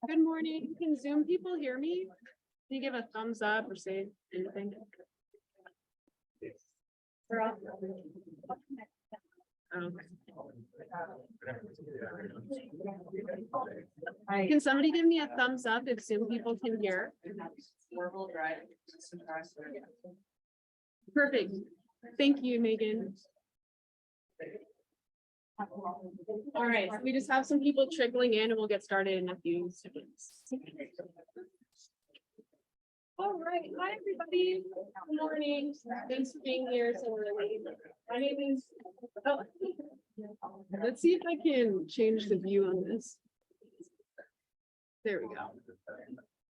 Good morning. Can Zoom people hear me? Can you give a thumbs up or say anything? We're off. Okay. Can somebody give me a thumbs up if Zoom people can hear? Perfect. Thank you, Megan. All right, so we just have some people trickling in and we'll get started in a few seconds. All right, hi everybody. Good morning. Thanks for being here so early. My name is, let's see if I can change the view on this. There we go.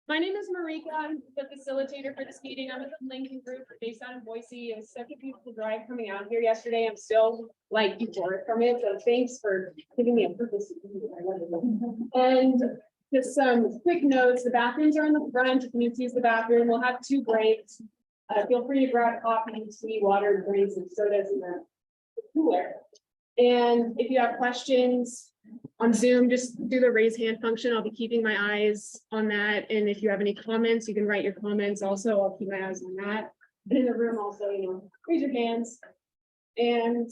My name is Marika. I'm the facilitator for this meeting. I'm with the Lincoln Group based out of Boise. It was such a beautiful drive coming out here yesterday. I'm still like euphoric from it. So thanks for giving me a purpose. And just some quick notes. The bathrooms are in the front. You can use the bathroom. We'll have 2 breaks. Feel free to grab coffee, tea, water, drinks, and sodas in the cooler. And if you have questions on Zoom, just do the raise hand function. I'll be keeping my eyes on that. And if you have any comments, you can write your comments also. I'll keep my eyes on that. And in the room also, raise your hands. And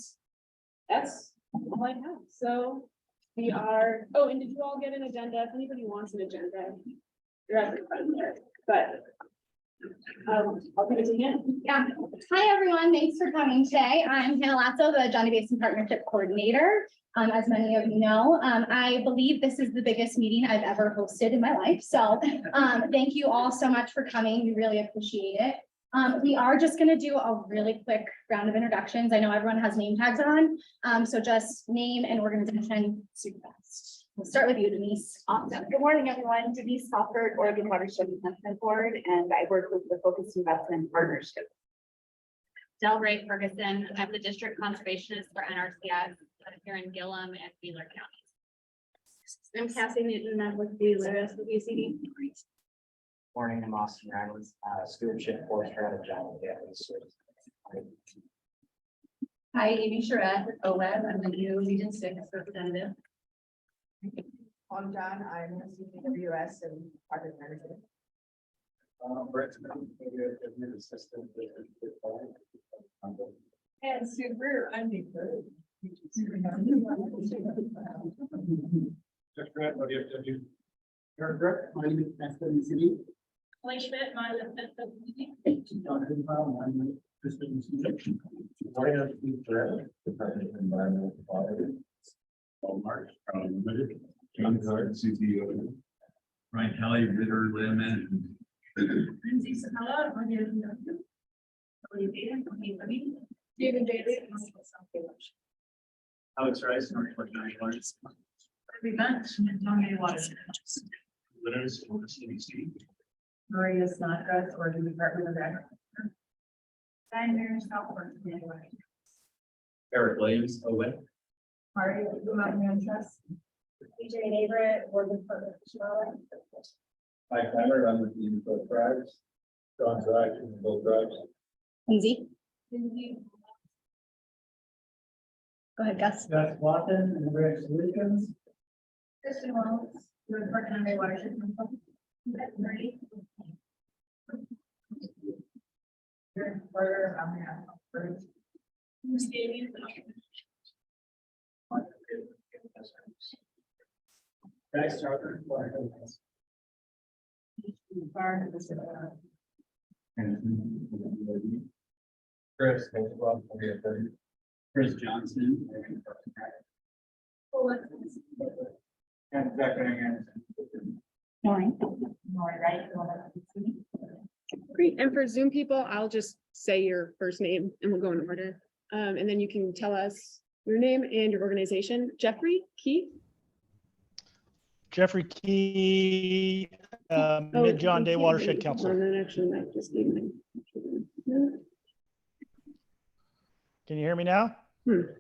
that's all I have. So we are, and did you all get an agenda? If anybody wants an agenda, you're at the front there. But I'll give it to him. Yeah. Hi, everyone. Thanks for coming today. I'm Hannah Lasso, the Johnny Basin Partnership Coordinator. As many of you know, I believe this is the biggest meeting I've ever hosted in my life. So thank you all so much for coming. We really appreciate it. We are just going to do a really quick round of introductions. I know everyone has name tags on, so just name and organization super fast. We'll start with you, Denise. Awesome. Good morning, everyone. Denise Salford, Oregon Watershed Investment Board, and I work with the Focused Investment Partnership. Delray Ferguson. I'm the district conservationist for NRCS here in Gillum and Wheeler counties. I'm Cassi Newton. I'm with the SWCD. Morning, I'm Austin Reynolds, stewardship for strategy. Hi, Amy Charette with OWEB. I'm the new Region 6 representative. I'm John. I'm a CWS and project manager. Brett, admin assistant. And Sue Brewer, I'm the third. Just Brett, what do you have to do? Brett, my name is SWCD. Clay Schmidt, my assistant. Department of Environmental Quality. March, limited. John Card, CTO. Ryan Kelly, Ritter Land Management. Lindsay Sabella, I'm here. David Bailey. Alex Rice, North Forty-Nine Lawrence. Winners for CBC. Maria Snodgrass, or the Department of Agriculture. And Mary Southworth. Eric Williams, Owen. Marty, Trust. BJ Neighbor, Oregon Partnership. Mike Hammer, I'm with the Input Tribes. John Drive, both tribes. Lindsay. Go ahead, Gus. Gus Watson and Greg Solutions. Kristen Wells, with Park County Watershed. Guys, Charter. Chris, Chris Johnson. And Zachary Anderson. Morning. Great. And for Zoom people, I'll just say your first name and we'll go in order. And then you can tell us your name and your organization. Jeffrey Key. Jeffrey Key, Mid-John Day Watershed Council. Can you hear me now? Let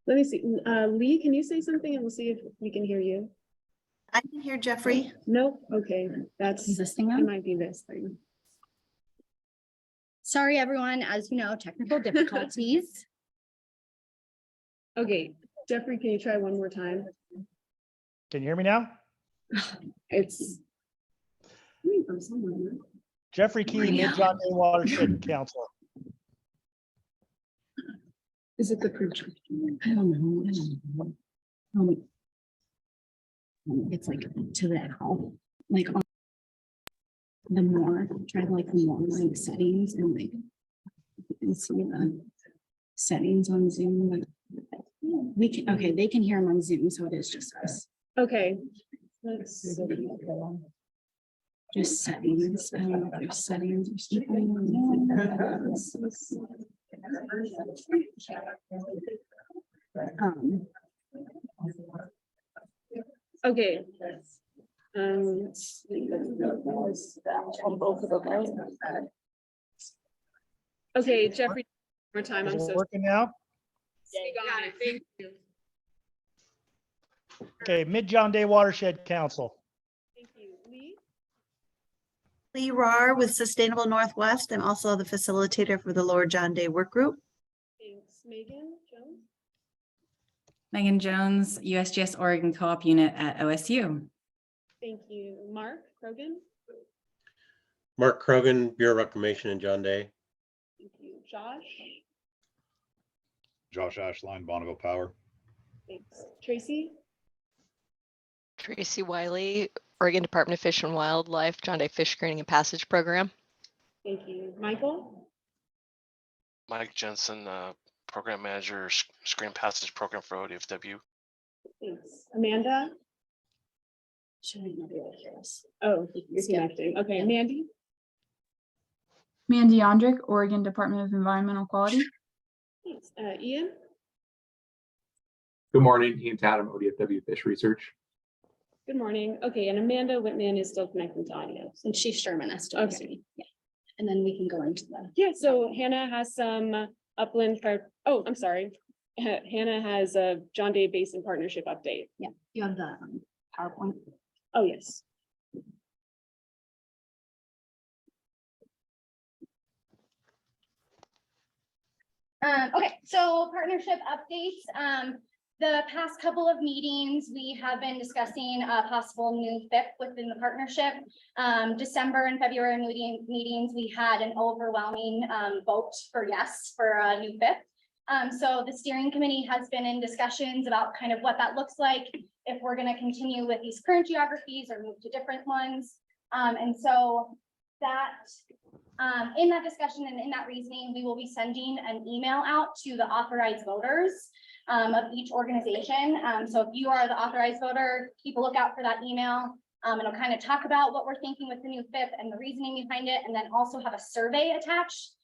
me see. Lee, can you say something and we'll see if we can hear you? I can hear Jeffrey. Nope. Okay. Is this thing It on? might be this thing. Sorry, everyone, as you know, technical difficulties. Okay, Jeffrey, can you try one more time? Can you hear me now? It's. Coming from somewhere. Jeffrey Key, Mid-John Day Watershed Council. Is it the preacher? I don't know. It's like to the L, like on the more, try like the more like settings and like you can see the settings on Zoom. Like we can, okay, they can hear them on Zoom, so it is just us. Okay. Let's see. Just settings. I don't know if there's settings or something. Okay. Let's see. On both of them. Okay, Jeffrey, one more time. Is I'm it so. working now? You got it. Thank you. Okay, Mid-John Day Watershed Council. Thank you. Lee? Lee Rar with Sustainable Northwest. I'm also the facilitator for the Lower John Day Work Group. Thanks. Megan Jones? Megan Jones, USGS Oregon Co-op Unit at OSU. Thank you. Mark Krogan? Mark Krogan, Bureau of Reclamation in John Day. Thank you. Josh? Josh Ashline, Bonneville Power. Thanks. Tracy? Tracy Wiley, Oregon Department of Fish and Wildlife, John Day Fish Screening and Passage Program. Thank you. Michael? Mike Jensen, Program Manager, Screen Passage Program for ODFW. Thanks. Amanda? Should I not be able to hear us? Oh, you're connecting. Okay, Mandy? Mandy Ondrick, Oregon Department of Environmental Quality. Thanks. Ian? Good morning, Ian Tatum, ODFW Fish Research. Good morning. Okay, and Amanda Whitman is still connecting to audio. And Chief Sherman has to. Okay. Yeah. And then we can go into the. Yeah, so Hannah has some upland fire. Oh, I'm sorry. Hannah has a John Day Basin Partnership update. Yeah, you have the PowerPoint. Oh, yes. Okay, so partnership updates. The past couple of meetings, we have been discussing a possible new FIP within the partnership. December and February meetings, we had an overwhelming vote for yes for a new FIP. So the steering committee has been in discussions about kind of what that looks like, if we're going to continue with these current geographies or move to different ones. And so that in that discussion and in that reasoning, we will be sending an email out to the authorized voters of each organization. So if you are the authorized voter, keep a lookout for that email. It'll kind of talk about what we're thinking with the new FIP and the reasoning behind it, and then also have a survey attached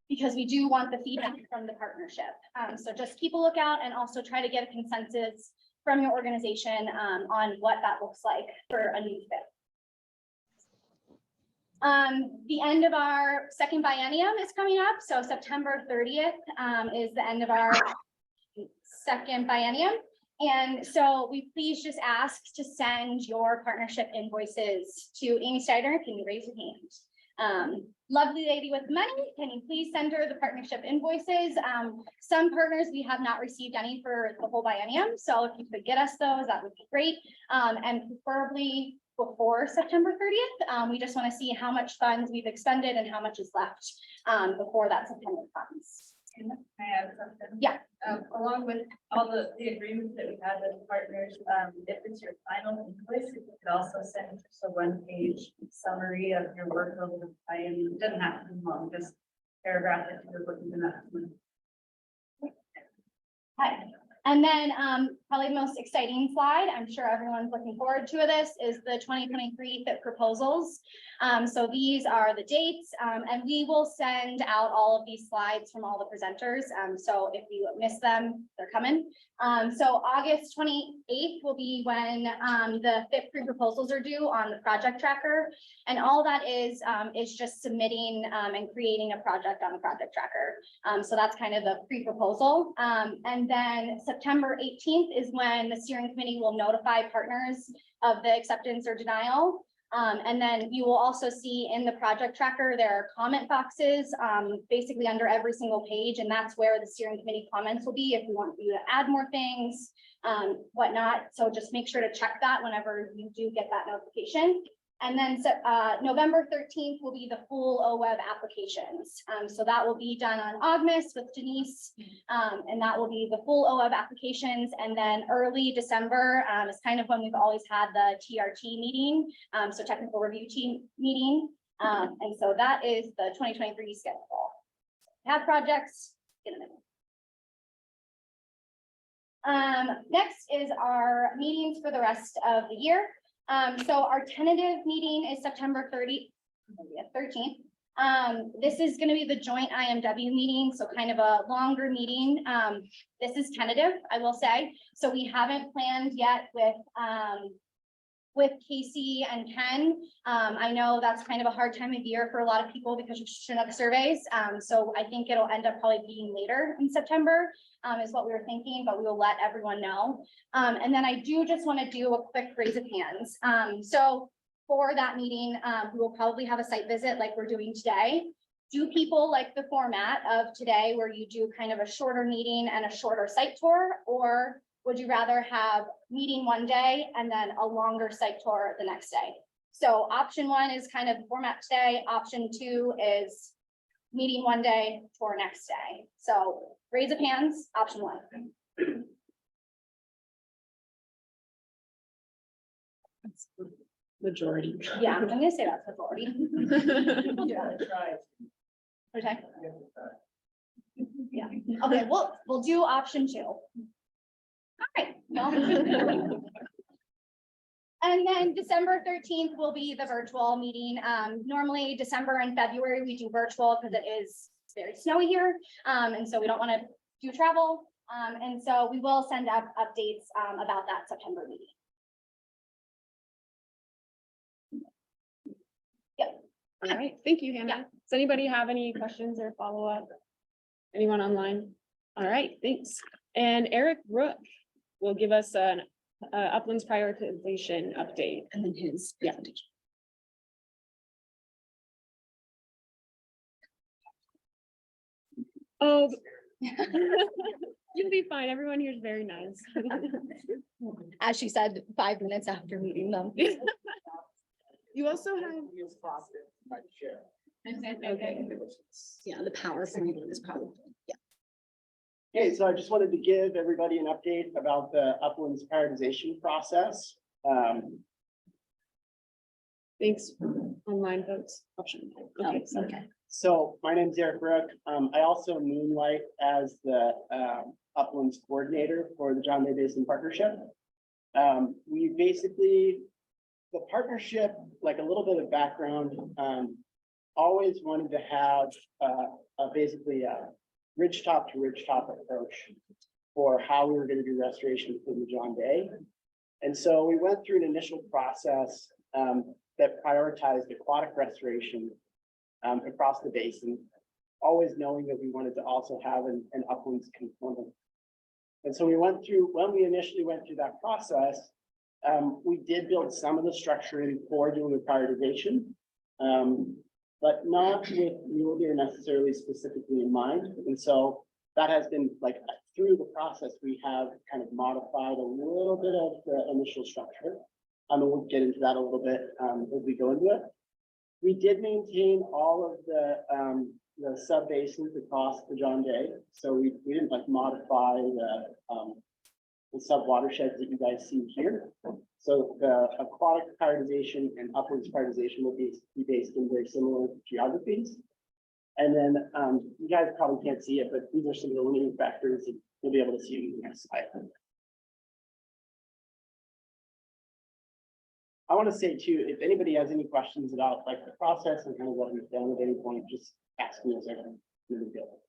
because we do want the feedback from the partnership. So just keep a lookout and also try to get a consensus from your organization on what that looks like for a new FIP. The end of our second biennium is coming up. So September 30th is the end of our second biennium. And so we please just ask to send your partnership invoices to Amy Steiner. Can you raise your hand? Lovely lady with money, can you please send her the partnership invoices? Some partners, we have not received any for the whole biennium. So if you could get us those, that would be great. And preferably before September 30th. We just want to see how much funds we've expended and how much is left before that September comes. I have something. Yeah. Along with all the agreements that we had with partners, if it's your final invoice, you could also send just a one-page summary of your work over the biennium. It doesn't have to be long, just paragraph that you're looking at. Hi. And then probably the most exciting slide, I'm sure everyone's looking forward to this, is the 2023 FIP proposals. So these are the dates, and we will send out all of these slides from all the presenters. So if you miss them, they're coming. So August 28th will be when the FIP pre-proposals are due on the project tracker. And all that is just submitting and creating a project on the project tracker. So that's kind of the pre-proposal. And then September 18th is when the steering committee will notify partners of the acceptance or denial. And then you will also see in the project tracker, there are comment boxes, basically under every single page, and that's where the steering committee comments will be if we want you to add more things, whatnot. So just make sure to check that whenever you do get that notification. And then November 13th will be the full OWEB applications. So that will be done on August with Denise, and that will be the full OWEB applications. And then early December is kind of when we've always had the TRT meeting, so technical review team meeting. And so that is the 2023 schedule. Have projects, get them in. Next is our meetings for the rest of the year. So our tentative meeting is September 13th. This is going to be the joint IMW meeting, so kind of a longer meeting. This is tentative, I will say. So we haven't planned yet with Casey and Ken. I know that's kind of a hard time of year for a lot of people because of Chinook surveys. So I think it'll end up probably being later in September, is what we were thinking, but we will let everyone know. And then I do just want to do a quick raise of hands. So for that meeting, we will probably have a site visit like we're doing today. Do people like the format of today where you do kind of a shorter meeting and a shorter site tour, or would you rather have meeting one day and then a longer site tour the next day? So option one is kind of the format today. Option two is meeting one day, tour next day. So raise of hands, option one. Majority. Yeah, I'm gonna say that's majority. We'll do that. Okay. Yeah, okay, we'll do option two. All right. Well. And then December 13th will be the virtual meeting. Normally December and February, we do virtual because it is very snowy here. And so we don't want to do travel. And so we will send out updates about that September meeting. Yep. All right, thank you, Hannah. Yeah. Does anybody have any questions or follow-up? Anyone online? All right, thanks. And Eric Rook will give us an Uplands prioritization update. And then his. Yeah. Oh. You'll be fine. Everyone here is very nice. As she said, 5 minutes after meeting them. You also have. Okay. Yeah, the PowerPoint is probably, yeah. Okay, so I just wanted to give everybody an update about the Uplands prioritization process. Thanks, online folks. Option. Okay, Okay. So my name is Eric Rook. I also moonlight as the Uplands coordinator for the John Day Basin Partnership. We basically, the partnership, like a little bit of background, always wanted to have basically a ridgetop to ridgetop approach for how we were going to do restoration for the John Day. And so we went through an initial process that prioritized aquatic restoration across the basin, always knowing that we wanted to also have an uplands component. And so we went through, when we initially went through that process, we did build some of the structuring for doing the prioritization, but not with mule deer necessarily specifically in mind. And so that has been like through the process, we have kind of modified a little bit of the initial structure. And we'll get into that a little bit as we go into it. We did maintain all of the sub basins across the John Day. So we didn't like modify the sub watersheds that you guys see here. So the aquatic prioritization and upwards prioritization will be based in very similar geographies. And then you guys probably can't see it, but these are some of the limiting factors that you'll be able to see in the next slide. I want to say too, if anybody has any questions about like the process and kind of what we've done at any point, just ask me as I can really go.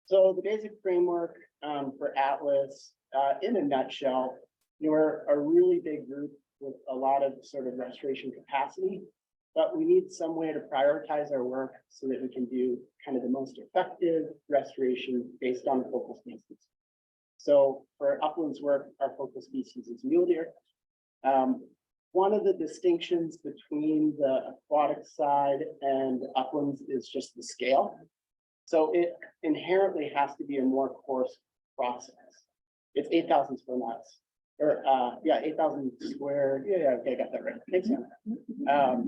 So the basic framework for Atlas, in a nutshell, you're a really big group with a lot of sort of restoration capacity, but we need some way to prioritize our work so that we can do kind of the most effective restoration based on the focal species. So for uplands work, our focal species is mule deer. one of the distinctions between the aquatic side and uplands is just the scale. So it inherently has to be a more coarse process. It's 8,000 square miles, or, yeah, 8,000 square, yeah, okay, I got that right. Thanks, Anna.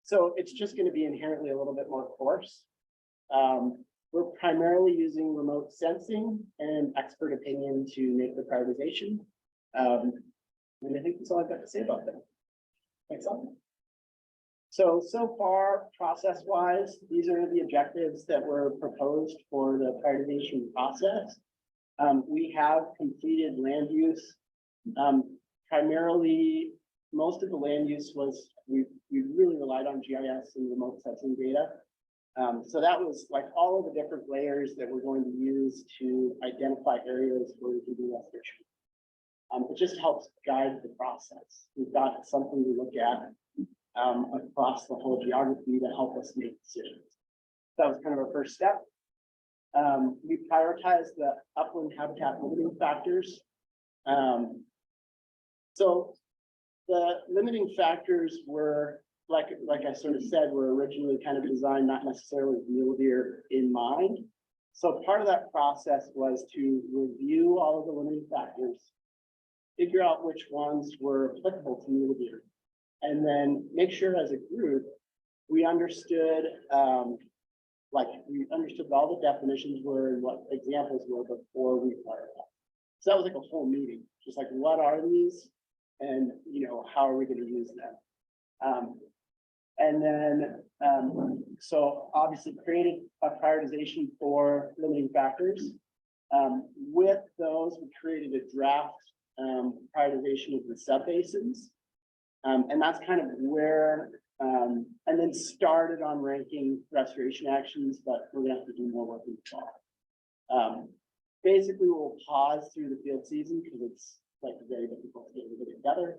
So it's just gonna be inherently a little bit more coarse. We're primarily using remote sensing and expert opinion to make the prioritization. And I think that's all I've got to say about that. Thanks. So far, process-wise, these are the objectives that were proposed for the prioritization process. We have completed land use. Primarily, most of the land use was, we really relied on GIS and remote sensing data. So that was like all of the different layers that we're going to use to identify areas where we can do restoration. It just helps guide the process. We've got something to look at across the whole geography to help us make decisions. That was kind of our first step. We prioritized the upland habitat limiting factors. So the limiting factors were, like I sort of said, were originally kind of designed not necessarily with mule deer in mind. So part of that process was to review all of the limiting factors, figure out which ones were applicable to mule deer, and then make sure as a group we understood all the definitions were and what examples were before we prioritized. So that was like a whole meeting, just like what are these, and how are we going to use them. And then, so obviously created a prioritization for limiting factors. With those, we created a draft prioritization of the subbasins. And that's kind of where, and then started on ranking restoration actions, but we're gonna have to do more work in the fall. Basically, we'll pause through the field season because it's like very difficult to get everybody together.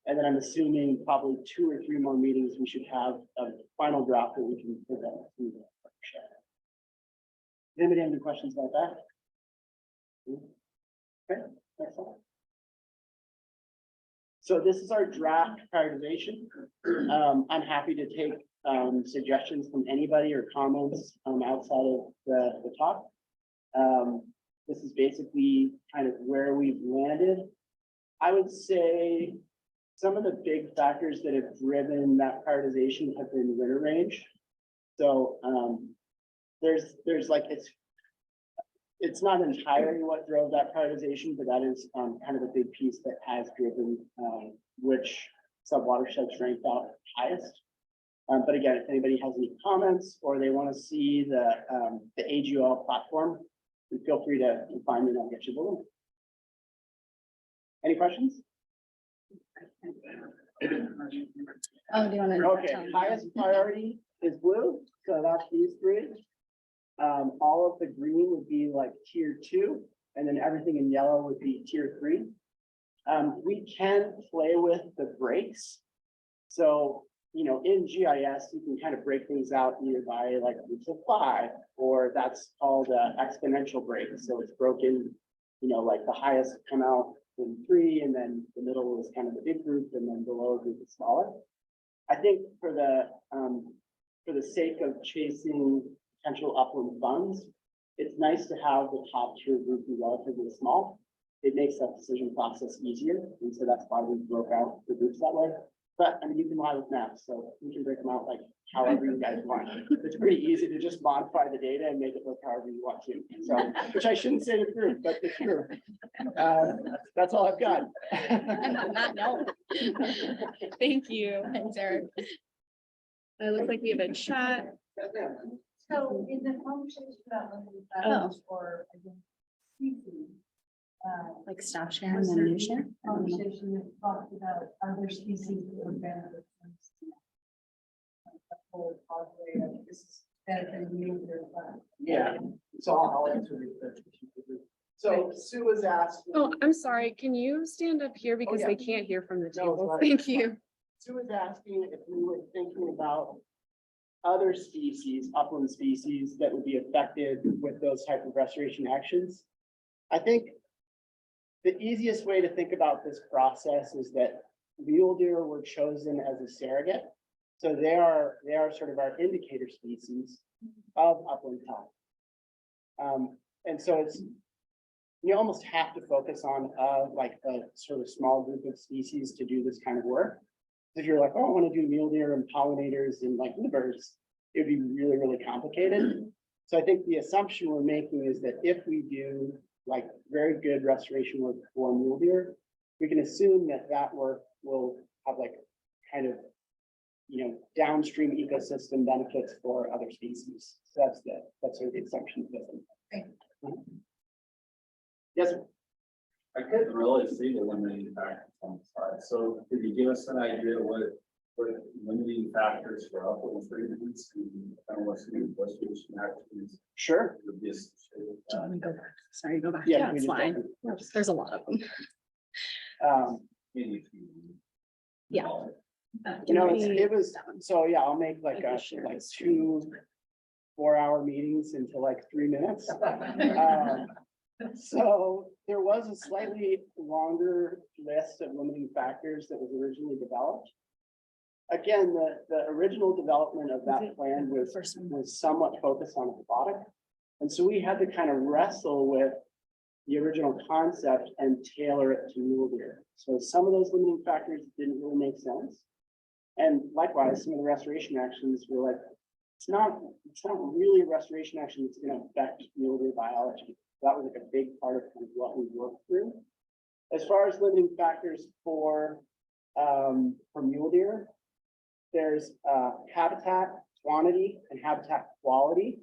And then I'm assuming probably 2 or 3 more meetings, we should have a final draft that we can present to the partnership. Anybody have any questions about that? Okay, next slide. So this is our draft prioritization. I'm happy to take suggestions from anybody or comments outside of the talk. This is basically kind of where we've landed. I would say some of the big factors that have driven that prioritization have been winter range. So there's like, it's not entirely what drove that prioritization, but that is kind of a big piece that has driven which sub-watersheds ranked out highest. But again, if anybody has any comments or they want to see the AGOL platform, feel free to find me and I'll get you the link. Any questions? Oh, do you want to? Okay, highest priority is blue, so that's these 3. All of the green would be like tier 2, and then everything in yellow would be tier 3. We can play with the breaks. So, in GIS, you can kind of break things out either by like groups of 5, or that's called exponential break. So it's broken, like the highest come out in 3, and then the middle is kind of the big group, and then the lower group is smaller. I think for the sake of chasing potential upland funds, it's nice to have the top tier group be relatively small. It makes that decision process easier, and so that's why we broke out the groups that way. But I mean, you can lie with maps, so we can break them out like however you guys want. It's pretty easy to just modify the data and make it look however you want to. So, which I shouldn't say to the group, but it's true. That's all I've got. Thank you. Thanks, Eric. It looks like we have a chat. So in the conversation about or species, Like stop share and then new share? conversation that talked about other species that would benefit from the whole pathway of this is benefiting you. Yeah, so I'll answer the. So Sue was asking. Oh, I'm sorry. Can you stand up here because yeah. they can't hear from the No, table? sorry. Thank you. Sue was asking if we were thinking about other species, upland species that would be affected with those type of restoration actions. I think the easiest way to think about this process is that mule deer were chosen as a surrogate. So they are sort of our indicator species of upland health. And so it's, you almost have to focus on like a sort of small group of species to do this kind of work. If you're like, oh, I want to do mule deer and pollinators and like bluebirds, it'd be really, really complicated. So I think the assumption we're making is that if we do like very good restoration work for mule deer, we can assume that that work will have like kind of, you know, downstream ecosystem benefits for other species. So that's sort of the assumption. Yes, sir. I couldn't really see the limiting factors on the slide. So could you give us an idea what limiting factors for upland treatments and kind of what's the restoration activities? Sure. Would be associated with Do you that? want to go back? Sorry, go back. Yeah, Yeah, we it's just fine. don't- There's a lot of them. Maybe if you- Yeah. You know, it was, so yeah, I'll make like I a, can share like this. 2 4-hour meetings into like 3 minutes. So there was a slightly longer list of limiting factors that was originally developed. Again, the original development of that plan was somewhat focused on aquatic. And so we had to kind of wrestle with the original concept and tailor it to mule deer. So some of those limiting factors didn't really make sense. And likewise, some of the restoration actions were like, it's not really a restoration action that's going to affect mule deer biology. That was like a big part of kind of what we worked through. As far as limiting factors for mule deer, there's habitat quantity and habitat quality.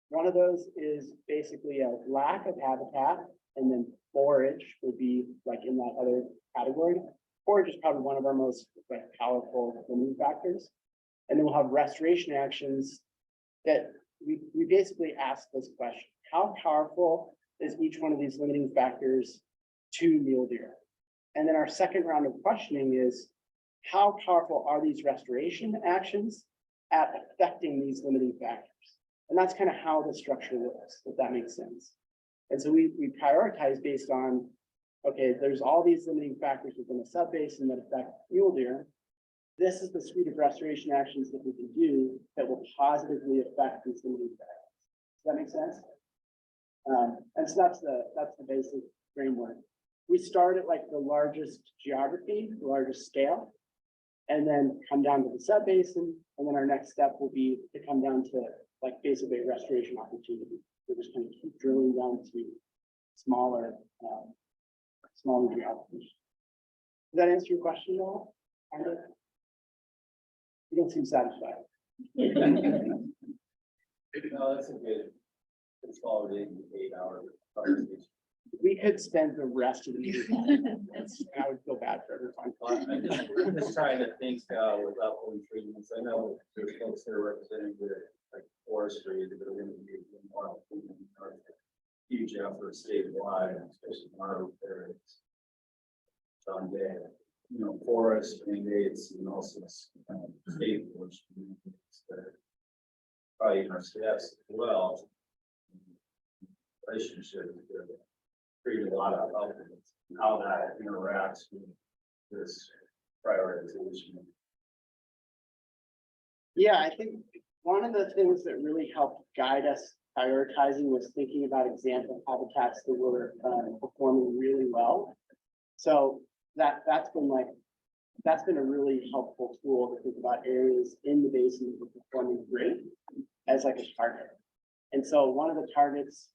One of those is basically a lack of habitat, and then forage would be like in that other category. Forage is probably one of our most like powerful limiting factors. And then we'll have restoration actions that we basically ask this question: how powerful is each one of these limiting factors to mule deer? And then our second round of questioning is, how powerful are these restoration actions at affecting these limiting factors? And that's kind of how the structure works, if that makes sense. And so we prioritize based on, okay, there's all these limiting factors within a subbasin that affect mule deer. This is the suite of restoration actions that we can do that will positively affect these limiting factors. Does that make sense? And so that's the basic framework. We start at like the largest geography, the largest scale, and then come down to the subbasin. And then our next step will be to come down to like basically a restoration opportunity. We're just going to keep drilling down to smaller geographies. Does that answer your question at all? Kind of? You don't seem satisfied. No, that's a good consolidated 8-hour conversation. We could spend the rest of the meeting. And I would feel bad for everyone. I'm just trying to think with upland treatments. I know there's folks that are representing the like forestry that are going to be wild treatment, are huge effort statewide, especially in our areas. John Day, you know, forest mandates and also state forest mandates that are probably in our steps as well. Relationship with create a lot of elements, and how that interacts with this prioritization. Yeah, I think one of the things that really helped guide us prioritizing was thinking about example habitats that were performing really well. So that's been a really helpful tool to think about areas in the basin that were performing great as like a target. And so one of the targets,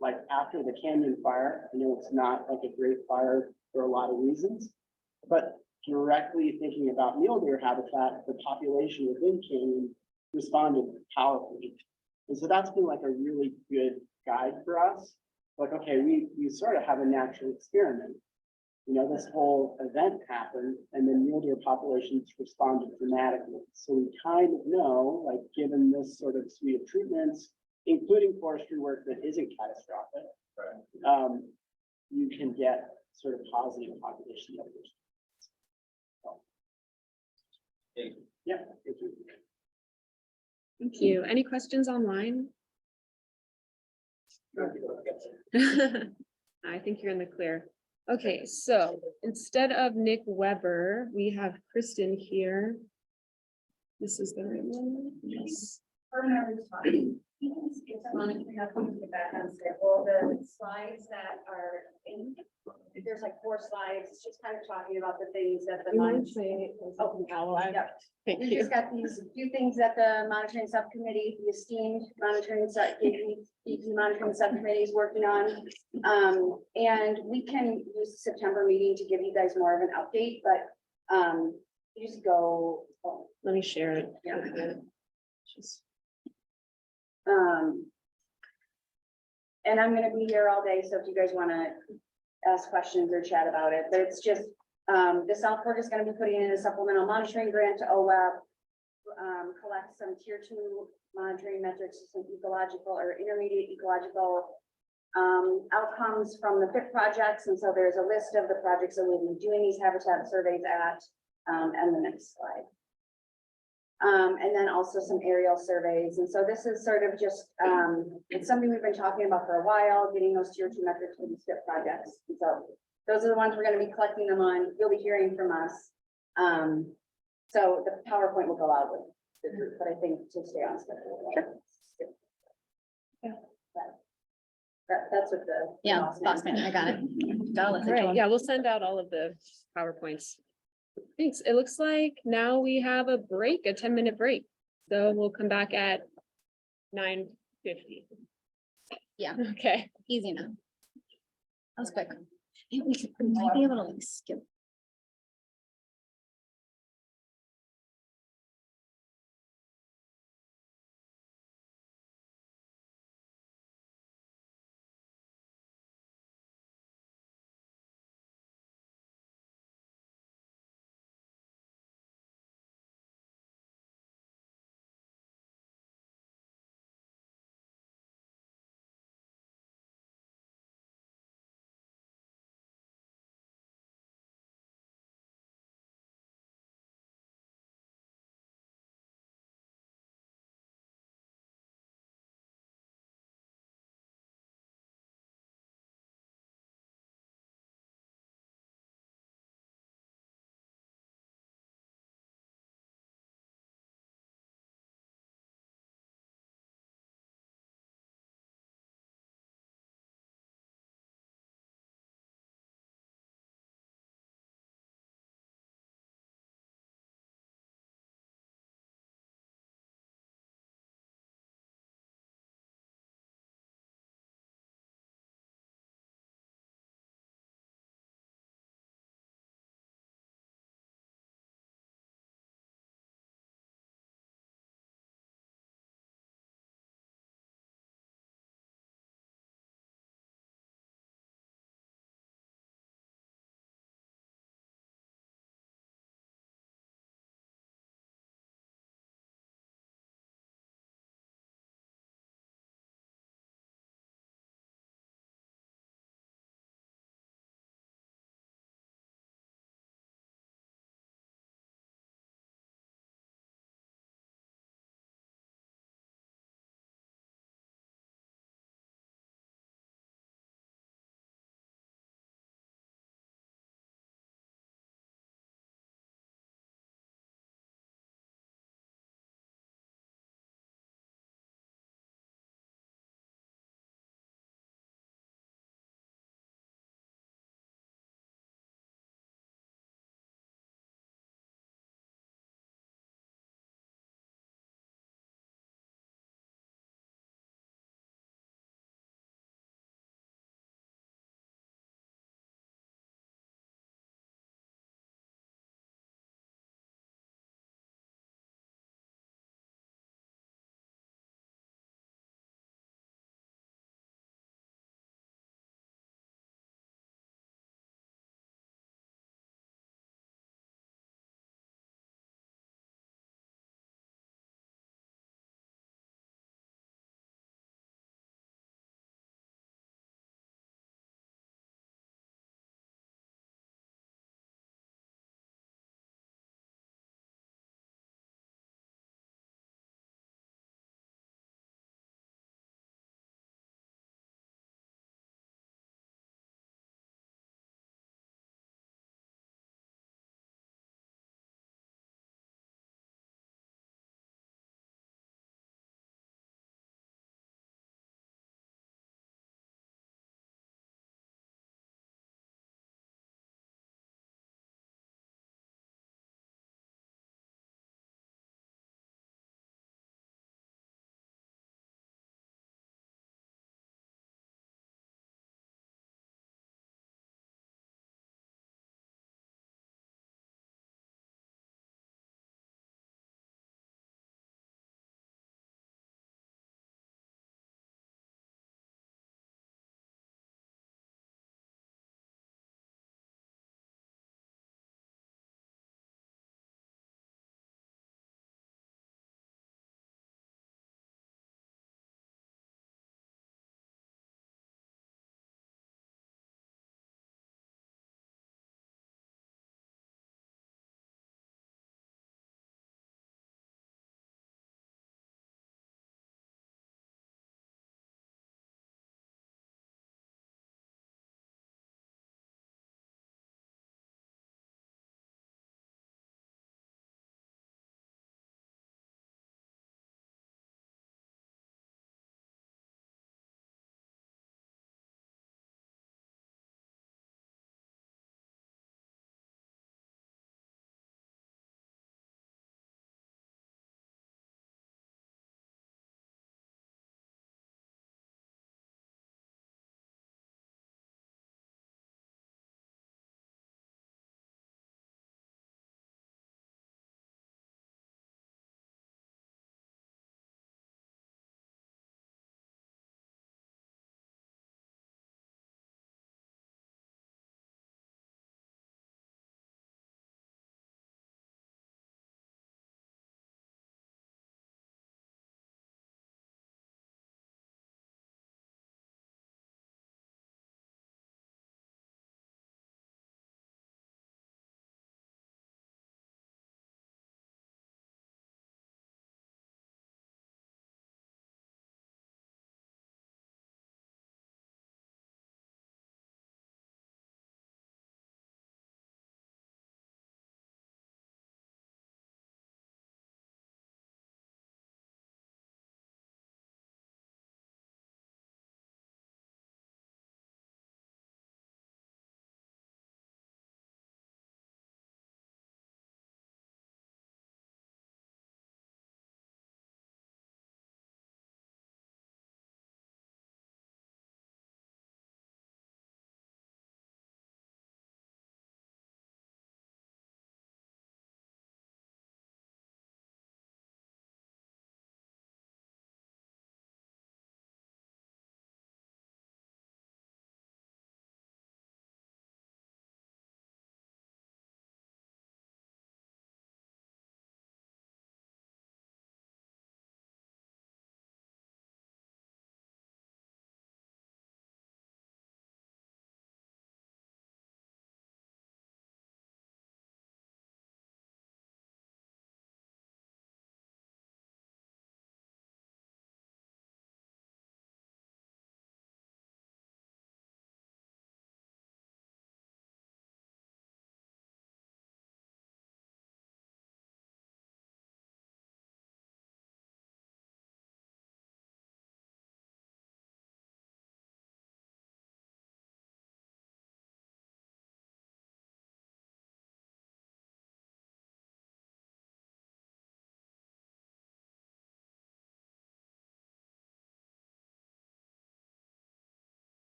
like after the Canyon fire, I know it's not like a great fire for a lot of reasons, but directly thinking about mule deer habitat, the population within Canyon responded powerfully. And so that's been like a really good guide for us. Like, okay, we sort of have a natural experiment. You know, this whole event happened and then mule deer populations responded dramatically. So we kind of know, like, given this sort of suite of treatments, including forestry work that isn't catastrophic, Right. You can get sort of positive population numbers. Thank you. Yeah. Thank you. Thank you. Any questions online? I think you're in the clear. Okay, so instead of Nick Weber, we have Kristen here. This is the right one. Yes. Well, the slides that are, there's like 4 slides, it's just kind of talking about the things that the. You mind saying it? Yep. Thank We you. just got these few things that the monitoring subcommittee, the esteemed monitoring monitoring subcommittee is working on. And we can use the September meeting to give you guys more of an update, but you just go. Let me share it. Yeah. Just- And I'm gonna be here all day, so if you guys wanna ask questions or chat about it, but it's just, the South Fork is gonna be putting in a supplemental monitoring grant to OWEB. Collect some tier 2 monitoring metrics, some ecological or intermediate ecological outcomes from the FIT projects, and so there's a list of the projects that we'll be doing these habitat surveys at, and the next slide. And then also some aerial surveys. And so this is sort of just, it's something we've been talking about for a while, getting those tier 2 metrics for the STIP projects. And so those are the ones we're going to be collecting them on. You'll be hearing from us. So the PowerPoint will go out with the group, but I think to stay on schedule. Yeah. That's what the. Yeah, boss man, I got it. Right, yeah, we'll send out all of the PowerPoints. Thanks. It looks like now we have a break, a 10-minute break. So we'll come back at 9:50. Yeah. Okay. Easy enough. That was quick. Maybe we might be able to like skip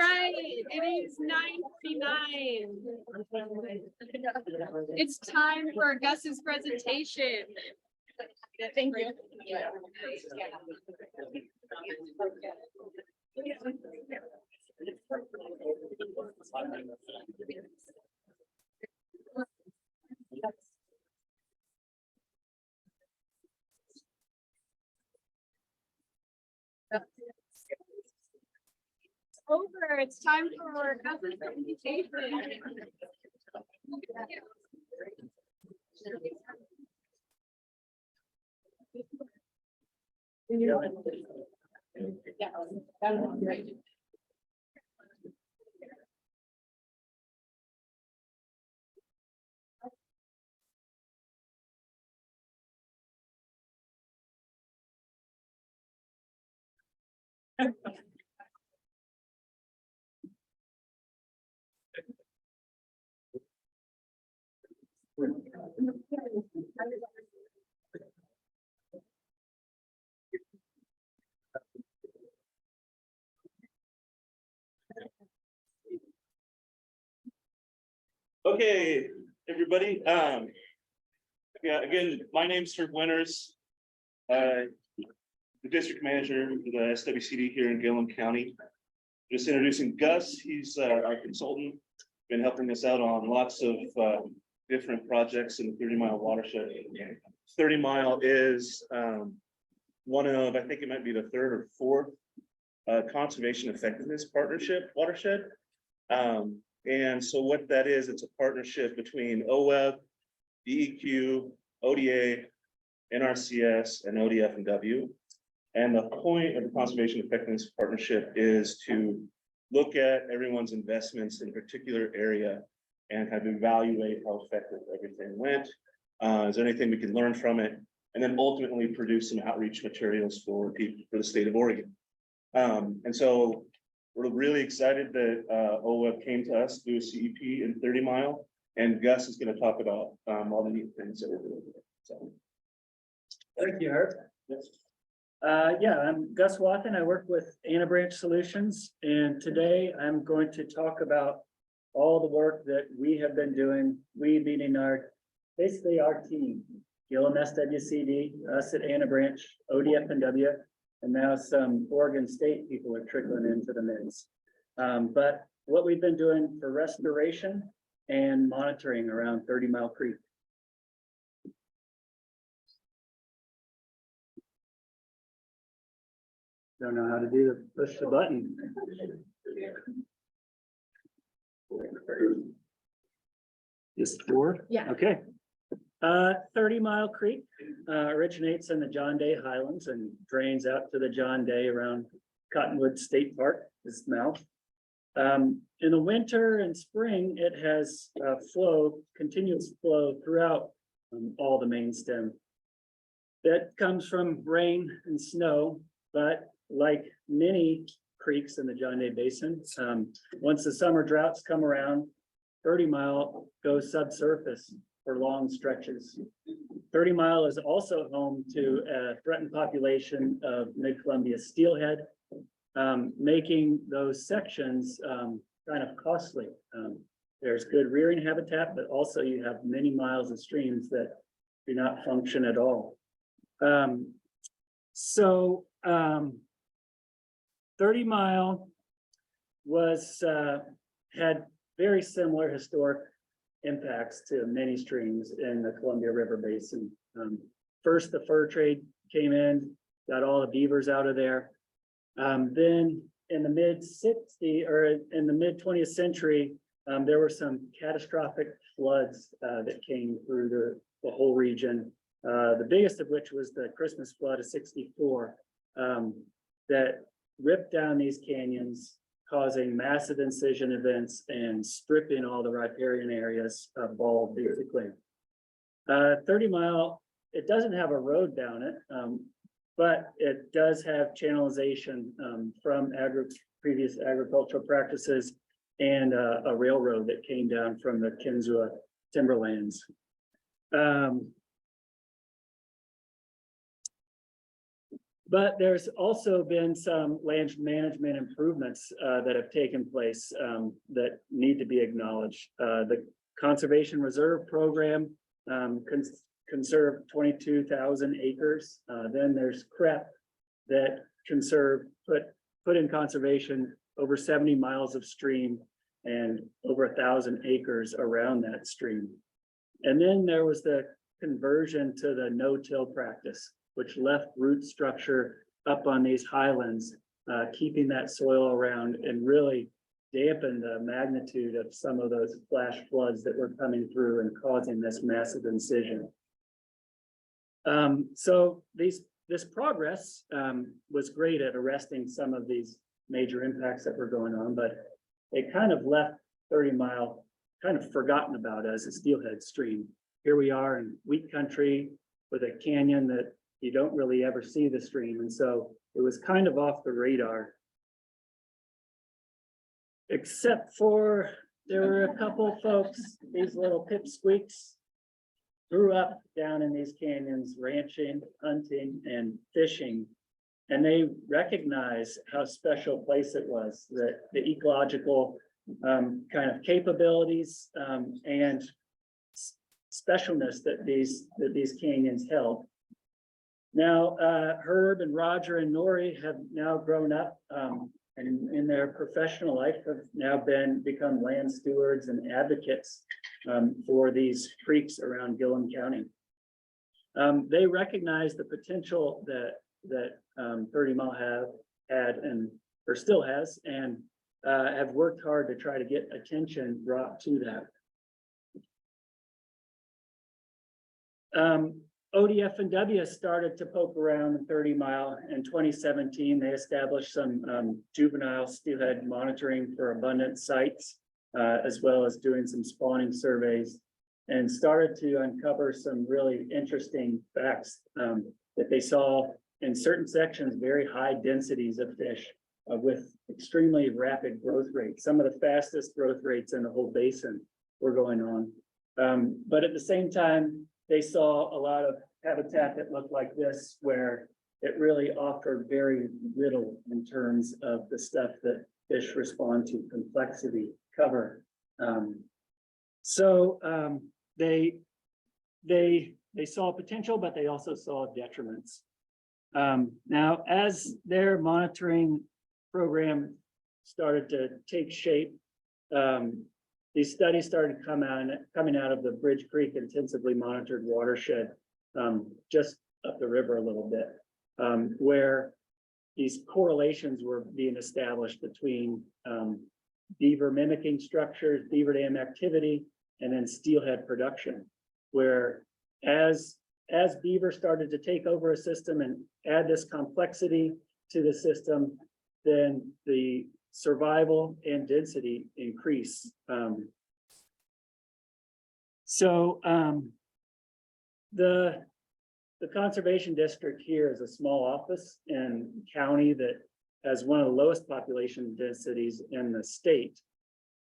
right, it is 9:59. It's time for Gus's presentation. Thank you. Over, it's time for Gus's presentation. Okay, everybody. Yeah, again, my name's Herb Winters. The district manager for the SWCD here in Gillum County. Just introducing Gus. He's our consultant, been helping us out on lots of different projects in the 30-mile watershed. 30 Mile is one of, I think it might be the third or fourth conservation effectiveness partnership watershed. And so what that is, it's a partnership between OWEB, DEQ, ODA, NRCS, and ODF and W. And the point of the conservation effectiveness partnership is to look at everyone's investments in a particular area and have evaluate how effective everything went. Is there anything we can learn from it? And then ultimately produce some outreach materials for people for the state of Oregon. And so we're really excited that OWEB came to us to do a CEP in 30 Mile, and Gus is going to talk about all the neat things that we're doing. So, thank you, Herb. Yeah, I'm Gus Wathen. I work with Anna Branch Solutions, and today I'm going to talk about all the work that we have been doing. We meaning basically our team, Gillum SWCD, us at Anna Branch, ODF and W. And now some Oregon State people are trickling into the mix. But what we've been doing for restoration and monitoring around 30 Mile Creek. Don't know how to do the push the button. Just four? Yeah. Okay. 30 Mile Creek originates in the John Day Highlands and drains out to the John Day around Cottonwood State Park, its mouth. In the winter and spring, it has continuous flow throughout all the main stem. That comes from rain and snow, but like many creeks in the John Day Basin, once the summer droughts come around, 30 Mile goes subsurface for long stretches. 30 Mile is also home to a threatened population of mid-Columbia steelhead, making those sections kind of costly. There's good rearing habitat, but also you have many miles of streams that do not function at all. 30 Mile had very similar historic impacts to many streams in the Columbia River Basin. First, the fur trade came in, got all the beavers out of there. Then in the mid 20th century, there were some catastrophic floods that came through the whole region. The biggest of which was the Christmas flood of '64 that ripped down these canyons, causing massive incision events and stripping all the riparian areas bald, basically. 30 Mile, it doesn't have a road down it, but it does have channelization from previous agricultural practices and a railroad that came down from the Kinzua timberlands. But there's also been some land management improvements that have taken place that need to be acknowledged. The Conservation Reserve Program conserved 22,000 acres. Then there's CREP that put in conservation over 70 miles of stream and over 1,000 acres around that stream. And then there was the conversion to the no-till practice, which left root structure up on these highlands, keeping that soil around and really dampened the magnitude of some of those flash floods that were coming through and causing this massive incision. So this progress was great at arresting some of these major impacts that were going on, but it kind of left 30 Mile kind of forgotten about as a steelhead stream. Here we are in wheat country with a canyon that you don't really ever see the stream. And so it was kind of off the radar. Except for there were a couple folks, these little pipsqueaks, grew up down in these canyons, ranching, hunting, and fishing. And they recognized how special a place it was, that the ecological kind of capabilities and specialness that these canyons held. Now, Herb and Roger and Nori have now grown up and in their professional life have now become land stewards and advocates for these creeks around Gillum County. They recognize the potential that 30 Mile had or still has, and have worked hard to try to get attention brought to that. ODF&W started to poke around in 30 Mile in 2017. They established some juvenile steelhead monitoring for abundant sites, as well as doing some spawning surveys, and started to uncover some really interesting facts that they saw in certain sections, very high densities of fish with extremely rapid growth rates. Some of the fastest growth rates in the whole basin were going on. But at the same time, they saw a lot of habitat that looked like this, where it really offered very little in terms of the stuff that fish respond to, complexity, cover. They saw potential, but they also saw detriments. Now, as their monitoring program started to take shape, these studies started coming out of the Butte Creek intensively monitored watershed, just up the river a little bit, where these correlations were being established between beaver mimicking structures, beaver dam activity, and then steelhead production, where as beaver started to take over a system and add this complexity to the system, then the survival and density increase. The conservation district here is a small office in county that has one of the lowest population densities in the state.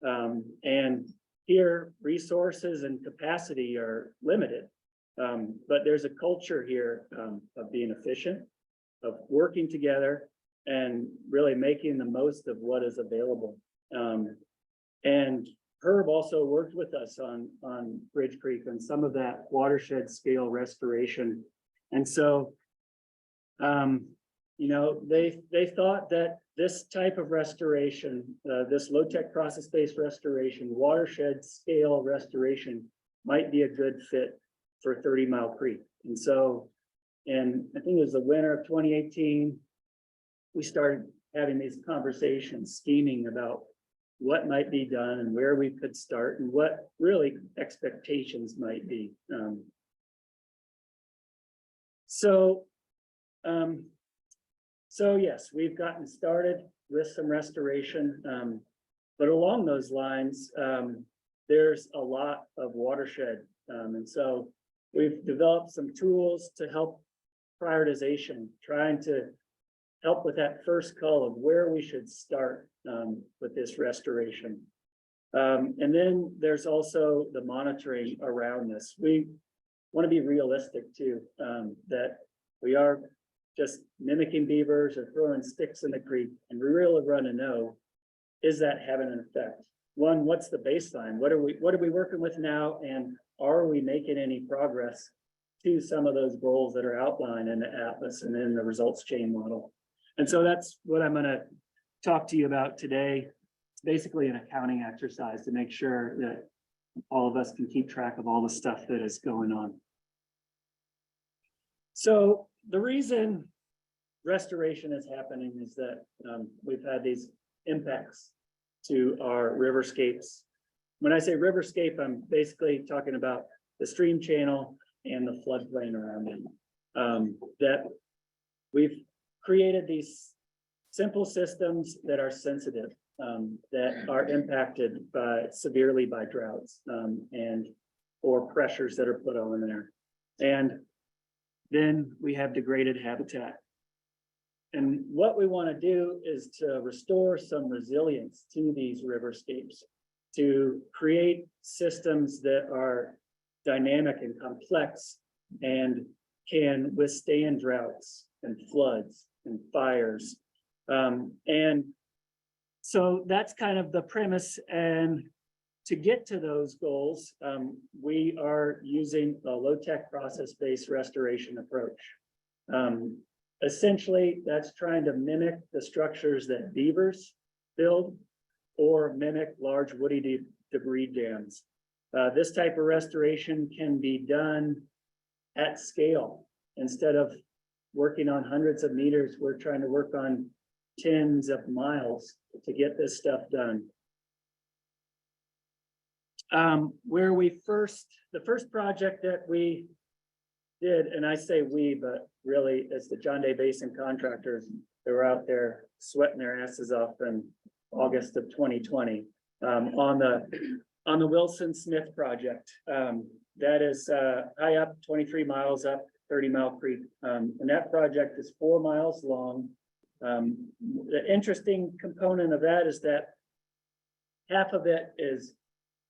And here resources and capacity are limited. But there's a culture here of being efficient, of working together, and really making the most of what is available. And Herb also worked with us on Butte Creek and some of that watershed scale restoration. And so, you know, they thought that this type of restoration, this low-tech process-based restoration, watershed scale restoration might be a good fit for 30 Mile Creek. And so, and I think it was the winter of 2018, we started having these conversations, scheming about what might be done and where we could start and what really expectations might be. So yes, we've gotten started with some restoration, but along those lines, there's a lot of watershed. And so we've developed some tools to help prioritization, trying to help with that first call of where we should start with this restoration. And then there's also the monitoring around this. We want to be realistic too, that we are just mimicking beavers or throwing sticks in the creek? And we really want to know, is that having an effect? One, what's the baseline? What are we working with now? And are we making any progress to some of those goals that are outlined in the atlas and in the results chain model? And so that's what I'm gonna talk to you about today. It's basically an accounting exercise to make sure that all of us can keep track of all the stuff that is going on. So the reason restoration is happening is that we've had these impacts to our riverscapes. When I say riverscape, I'm basically talking about the stream channel and the floodplain around it. That we've created these simple systems that are sensitive, that are impacted severely by droughts and or pressures that are put on there. And then we have degraded habitat. And what we want to do is to restore some resilience to these riverscapes, to create systems that are dynamic and complex and can withstand droughts and floods and fires. And so that's kind of the premise. And to get to those goals, we are using a low-tech process-based restoration approach. Essentially, that's trying to mimic the structures that beavers build or mimic large woody debris dams. This type of restoration can be done at scale. Instead of working on hundreds of meters, we're trying to work on tens of miles to get this stuff done. The first project that we did, and I say we, but really it's the John Day Basin contractors that were out there sweating their asses off in August of 2020 on the Wilson Smith project. That is high up, 23 miles up 30 Mile Creek. And that project is 4 miles long. The interesting component of that is that half of it is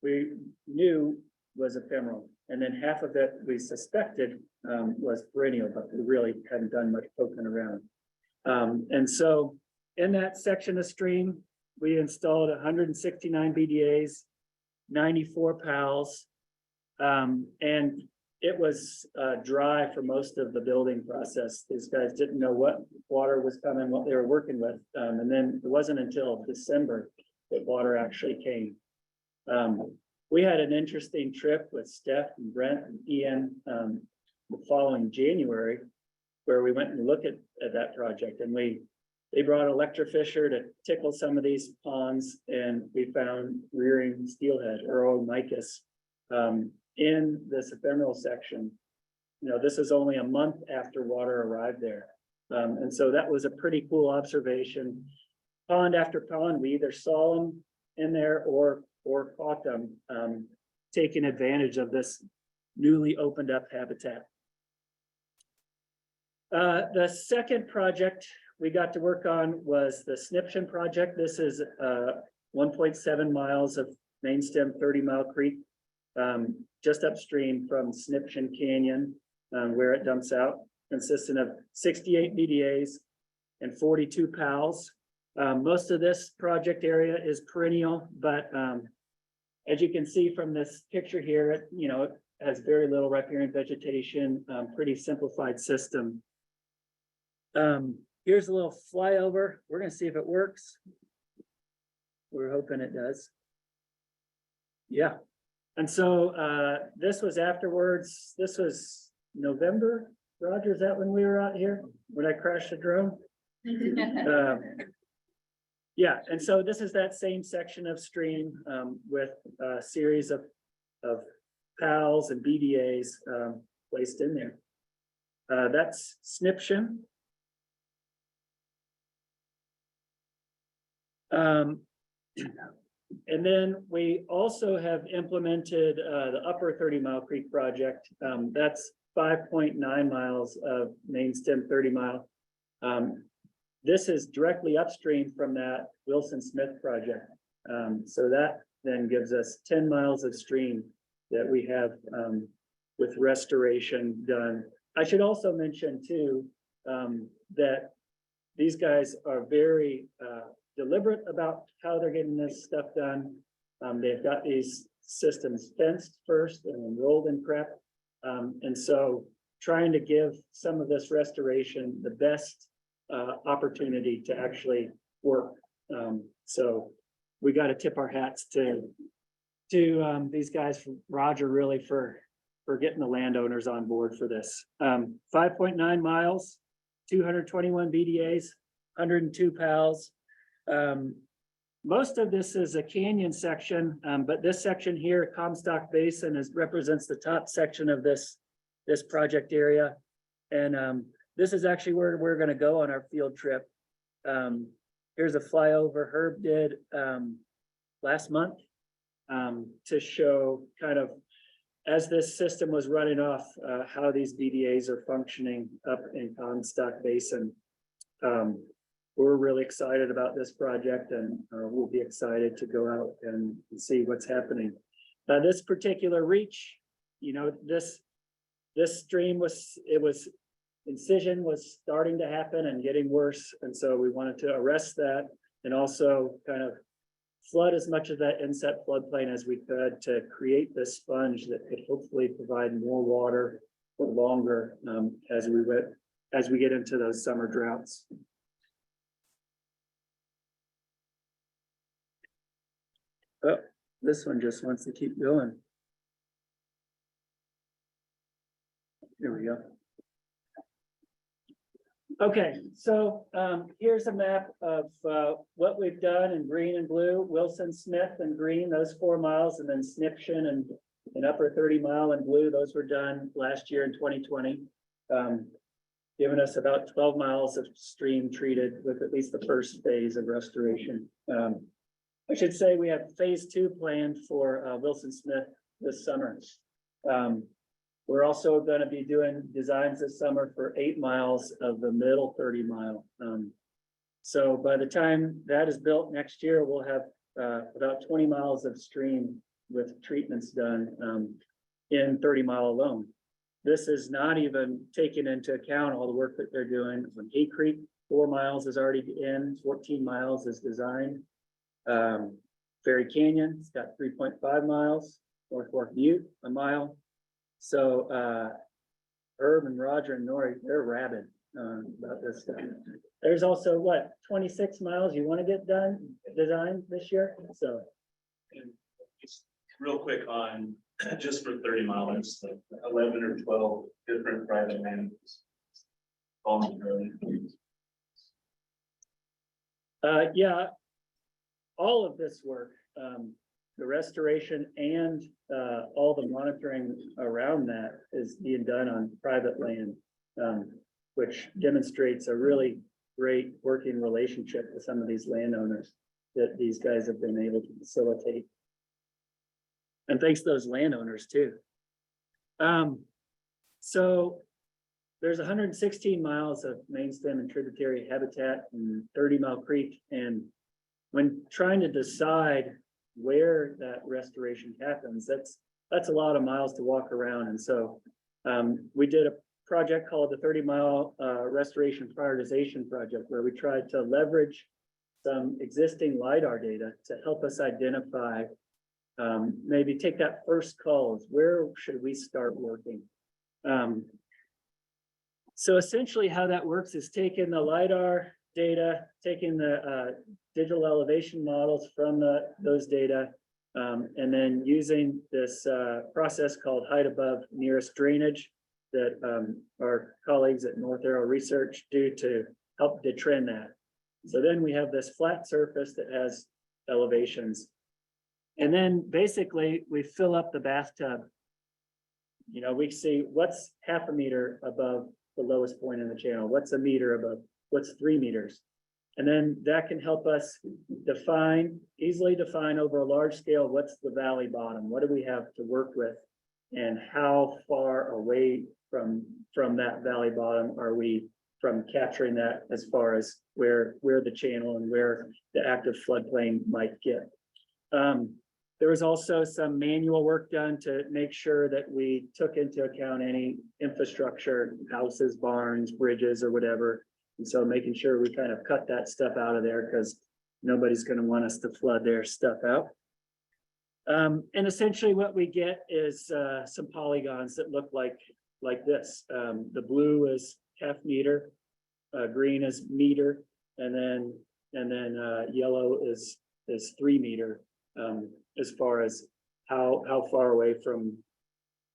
we knew was ephemeral, and then half of it we suspected was perennial, but we really hadn't done much poking around. And so in that section of stream, we installed 169 BDAs, 94 PALs, and it was dry for most of the building process. These guys didn't know what water was coming, what they were working with. And then it wasn't until December that water actually came. We had an interesting trip with Steph and Brent and Ian the following January, where we went and looked at that project, and they brought an electrofisher to tickle some of these ponds, and we found rearing steelhead or Oromicus in this ephemeral section. You know, this is only a month after water arrived there. And so that was a pretty cool observation. Pond after pond, we either saw them in there or caught them taking advantage of this newly opened up habitat. The second project we got to work on was the Sniption project. This is 1.7 miles of main stem 30 Mile Creek, just upstream from Sniption Canyon, where it dumps out, consisting of 68 BDAs and 42 PALs. Most of this project area is perennial, but as you can see from this picture here, it has very little riparian vegetation, pretty simplified system. Here's a little flyover. We're gonna see if it works. We're hoping it does. Yeah. And so this was afterwards. This was November. Roger, is that when we were out here? When I crashed the drone? Yeah, and so this is that same section of stream with a series of PALs and BDAs placed in there. That's Sniption. And then we also have implemented the upper 30 Mile Creek project. That's 5.9 miles of main stem 30 mile. This is directly upstream from that Wilson Smith project. So that then gives us 10 miles of stream that we have with restoration done. I should also mention too, that these guys are very deliberate about how they're getting this stuff done. They've got these systems fenced first and enrolled in prep. And so trying to give some of this restoration the best opportunity to actually work. So we got to tip our hats to these guys, Roger, really for getting the landowners on board for this. 5.9 miles, 221 BDAs, 102 PALs. Most of this is a canyon section, but this section here, Comstock Basin, represents the top section of this project area. And this is actually where we're going to go on our field trip. Here's a flyover Herb did last month to show kind of, as this system was running off, how these BDAs are functioning up in Comstock Basin. We're really excited about this project, and we'll be excited to go out and see what's happening. This particular reach, you know, this stream incision was starting to happen and getting worse. And so we wanted to arrest that and also kind of flood as much of that inset floodplain as we could to create this sponge that could hopefully provide more water for longer as we get into those summer droughts. Oh, this one just wants to keep going. Here we go. Okay, so here's a map of what we've done in green and blue, Wilson, Smith and green, those 4 miles, and then Sniption and upper 30 mile in blue, those were done last year in 2020. Giving us about 12 miles of stream treated with at least the first phase of restoration. I should say we have phase 2 planned for Wilson Smith this summer. We're also going to be doing designs this summer for 8 miles of the middle 30 mile. So by the time that is built next year, we'll have about 20 miles of stream with treatments done in 30 mile alone. This is not even taking into account all the work that they're doing on Butte Creek. 4 miles is already in, 14 miles is designed. Ferry Canyon, it's got 3.5 miles, North Fork Butte, 1 mile. So Herb and Roger and Nori, they're rabid about this stuff. There's also what, 26 miles you want to get designed this year? So And just real quick on, just for 30 miles, like 11 or 12 different private lands. Yeah, all of this work, the restoration and all the monitoring around that is being done on private land, which demonstrates a really great working relationship with some of these landowners that these guys have been able to facilitate. And thanks to those landowners too. So there's 116 miles of main stem and tributary habitat in 30 Mile Creek. And when trying to decide where that restoration happens, that's a lot of miles to walk around. And so we did a project called the 30 Mile Restoration Prioritization Project, where we tried to leverage some existing LiDAR data to help us identify, maybe take that first call, is where should we start working? So essentially how that works is taking the LiDAR data, taking the digital elevation models from those data, and then using this process called height above nearest drainage that our colleagues at North Arrow Research do to help detrend that. So then we have this flat surface that has elevations. And then basically we fill up the bathtub. You know, we see what's 0.5 meter above the lowest point in the channel, what's 1 meter above, what's 3 meters. And then that can help us easily define over a large scale, what's the valley bottom? What do we have to work with? And how far away from that valley bottom are we from capturing that, as far as where the channel and where the active floodplain might get? There was also some manual work done to make sure that we took into account any infrastructure, houses, barns, bridges, or whatever. And so making sure we kind of cut that stuff out of there because nobody's going to want us to flood their stuff out. And essentially what we get is some polygons that look like this. The blue is half meter, green is meter, and then yellow is 3 meter. As far as how far away from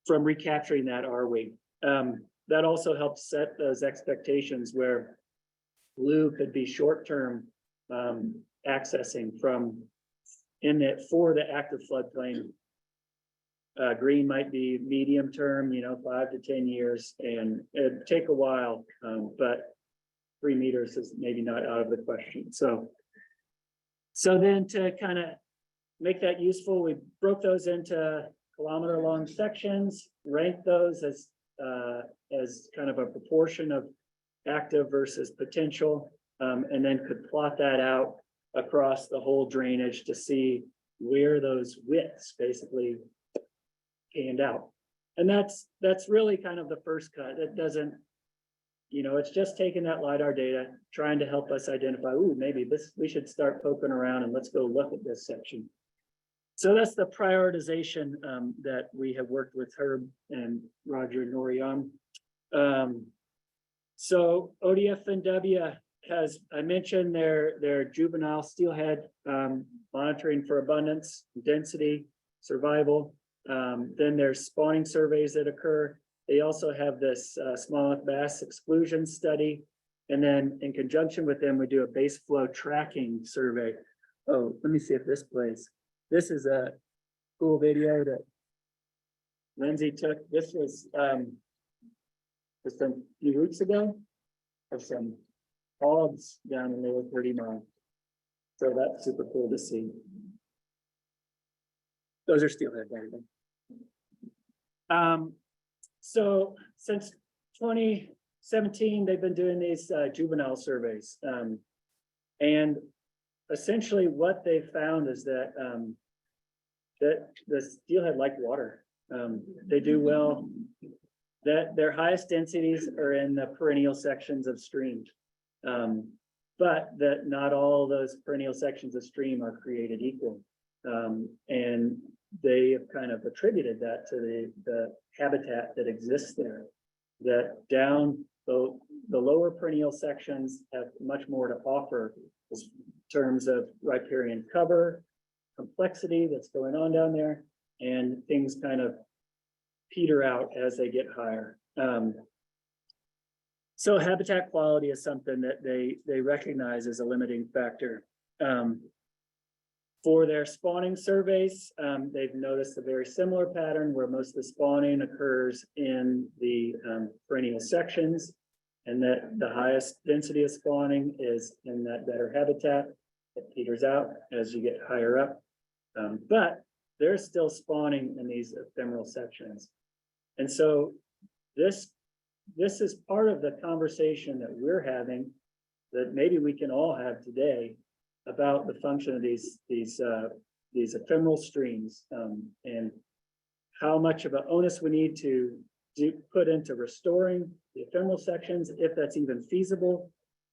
recapturing that are we. That also helps set those expectations where blue could be short-term accessing from in it for the active floodplain. Green might be medium-term, 5 to 10 years, and it'd take a while, but 3 meters is maybe not out of the question. So then to kind of make that useful, we broke those into kilometer-long sections, ranked those as kind of a proportion of active versus potential, and then could plot that out across the whole drainage to see where those widths basically panned out. And that's really kind of the first cut. It doesn't, it's just taking that LiDAR data, trying to help us identify, ooh, maybe we should start poking around and let's go look at this section. So that's the prioritization that we have worked with Herb and Roger Norion. So ODF&W has, I mentioned their juvenile steelhead monitoring for abundance, density, survival. Then there's spawning surveys that occur. They also have this smallmouth bass exclusion study. And then in conjunction with them, we do a base flow tracking survey. Oh, let me see if this plays. This is a cool video that Lindsay took. This was just a few weeks ago of some hogs down in Lower 30 Mile. So that's super cool to see. Those are steelhead, by the way. So since 2017, they've been doing these juvenile surveys. And essentially what they found is that that the steelhead like water. They do well. That their highest densities are in the perennial sections of streams. But that not all those perennial sections of stream are created equal. And they have kind of attributed that to the habitat that exists there. That down the lower perennial sections have much more to offer in terms of riparian cover, complexity that's going on down there, and things kind of peter out as they get higher. So habitat quality is something that they recognize as a limiting factor. For their spawning surveys, they've noticed a very similar pattern where most of the spawning occurs in the perennial sections, and that the highest density of spawning is in that better habitat. It peters out as you get higher up. But there's still spawning in these ephemeral sections. And so this is part of the conversation that we're having that maybe we can all have today about the function of these ephemeral streams, and how much of an onus we need to put into restoring the ephemeral sections, if that's even feasible,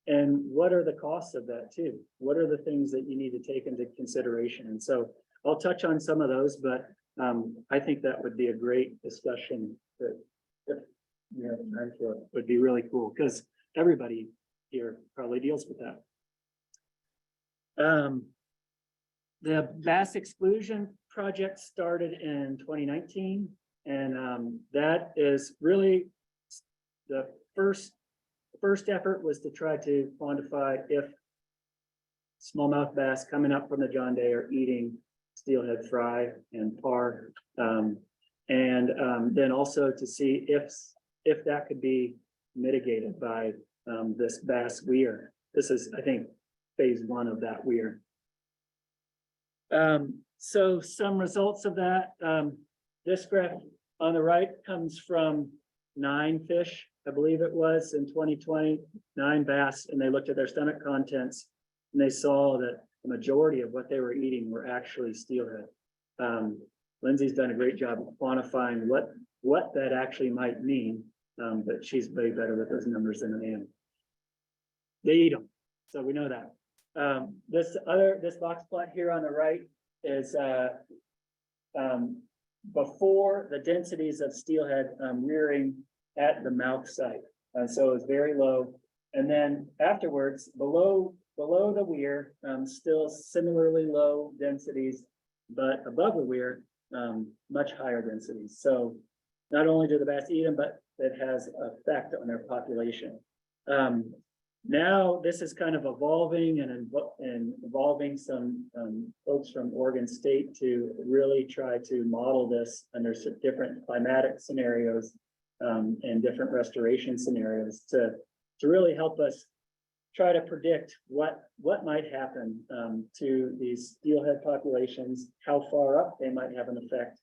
and what are the costs of that too? What are the things that you need to take into consideration? And so I'll touch on some of those, but I think that would be a great discussion that if you have time for it, would be really cool, because everybody here probably deals with that. The bass exclusion project started in 2019, and that is really the first effort was to try to quantify if smallmouth bass coming up from the John Day are eating steelhead fry and par, and then also to see if that could be mitigated by this bass weir. This is, I think, phase 1 of that weir. So some results of that, this graph on the right comes from 9 fish, I believe it was in 2020, 9 bass, and they looked at their stomach contents and they saw that the majority of what they were eating were actually steelhead. Lindsay's done a great job of quantifying what that actually might mean, but she's way better with those numbers than I am. They eat them, so we know that. This box plot here on the right is before the densities of steelhead rearing at the mouth site. So it's very low. And then afterwards, below the weir, still similarly low densities, but above the weir, much higher densities. So not only do the bass eat them, but it has effect on their population. Now this is kind of evolving and involving some folks from Oregon State to really try to model this under some different climatic scenarios and different restoration scenarios to really help us try to predict what might happen to these steelhead populations, how far up they might have an effect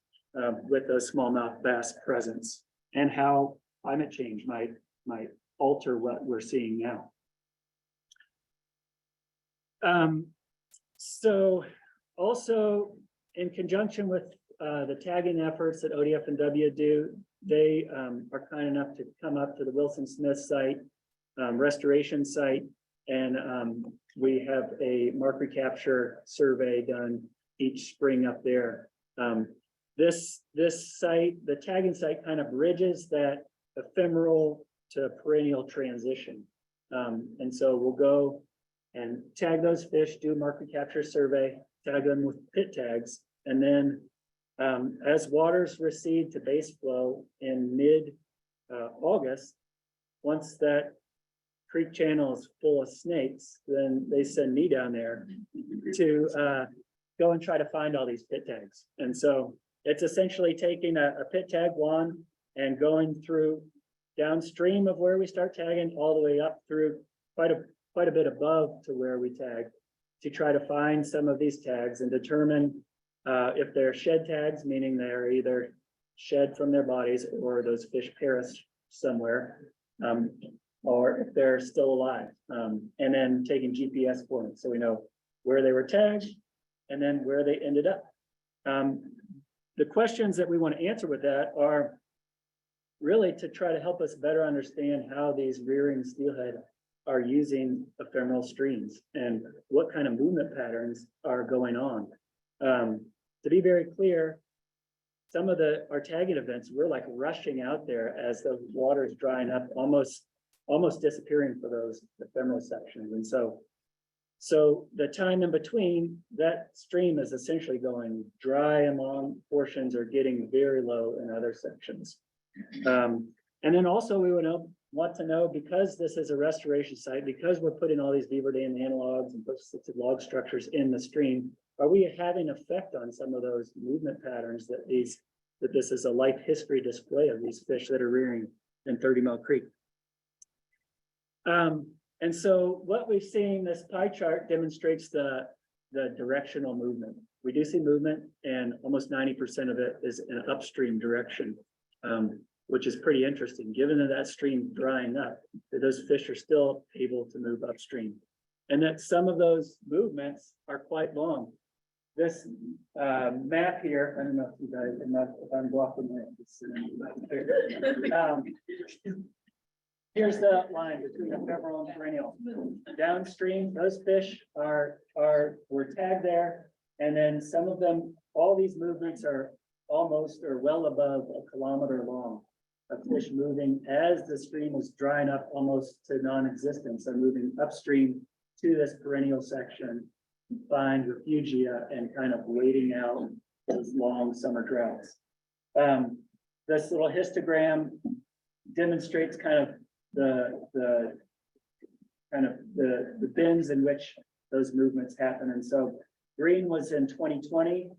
with those smallmouth bass presence, and how climate change might alter what we're seeing now. So also in conjunction with the tagging efforts that ODF and W do, they are kind enough to come up to the Wilson Smith site, restoration site, and we have a mark recapture survey done each spring up there. This site, the tagging site, kind of bridges that ephemeral to perennial transition. And so we'll go and tag those fish, do a mark recapture survey, tag them with pit tags, and then as waters recede to base flow in mid-August, once that creek channel is full of snakes, then they send me down there to go and try to find all these pit tags. And so it's essentially taking a pit tag wand and going through downstream of where we start tagging all the way up through quite a bit above to where we tag to try to find some of these tags and determine if they're shed tags, meaning they're either shed from their bodies or those fish perish somewhere, or if they're still alive, and then taking GPS coordinates so we know where they were tagged and then where they ended up. The questions that we want to answer with that are really to try to help us better understand how these rearing steelhead are using ephemeral streams and what kind of movement patterns are going on. To be very clear, some of our tagging events, we're like rushing out there as the water is drying up, almost disappearing for those ephemeral sections. And so the time in between, that stream is essentially going dry in long portions or getting very low in other sections. And then also we would want to know, because this is a restoration site, because we're putting all these beaver dam analogs and post-assisted log structures in the stream, are we having effect on some of those movement patterns that this is a life history display of these fish that are rearing in 30 Mile Creek? And so what we've seen, this pie chart demonstrates the directional movement. We do see movement, and almost 90% of it is in upstream direction, which is pretty interesting, given that stream drying up, that those fish are still able to move upstream, and that some of those movements are quite long. This map here, I don't know if you guys, if I'm blocking it. Here's the line between ephemeral and perennial. Downstream, those fish were tagged there, and then some of them, all these movements are almost or well above a kilometer long of fish moving as the stream is drying up almost to non-existence. They're moving upstream to this perennial section, find refugia, and kind of waiting out those long summer droughts. This little histogram demonstrates kind of the bins in which those movements happen. And so green was in 2020.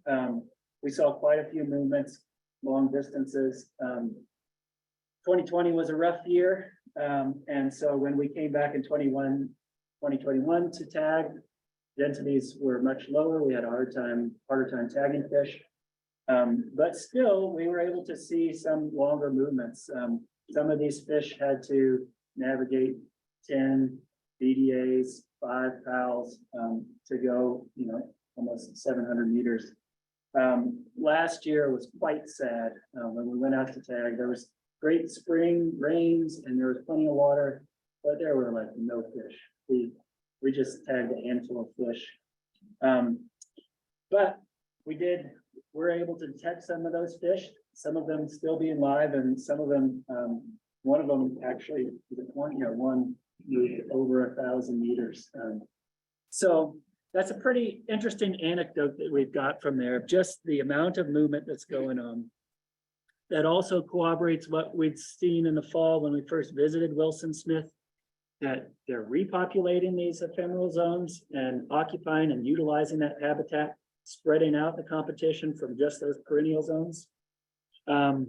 We saw quite a few movements, long distances. 2020 was a rough year. And so when we came back in 2021 to tag, densities were much lower. We had a harder time tagging fish. But still, we were able to see some longer movements. Some of these fish had to navigate 10 BDAs, 5 pals to go, almost 700 meters Last year was quite sad. When we went out to tag, there was great spring rains and there was plenty of water, but there were like no fish. We just tagged a handful of fish. But we're able to detect some of those fish, some of them still being live and some of them, one of them actually, one moved over 1,000 meters. So that's a pretty interesting anecdote that we've got from there, just the amount of movement that's going on. That also corroborates what we'd seen in the fall when we first visited Wilson Smith, that they're repopulating these ephemeral zones and occupying and utilizing that habitat, spreading out the competition from just those perennial zones. And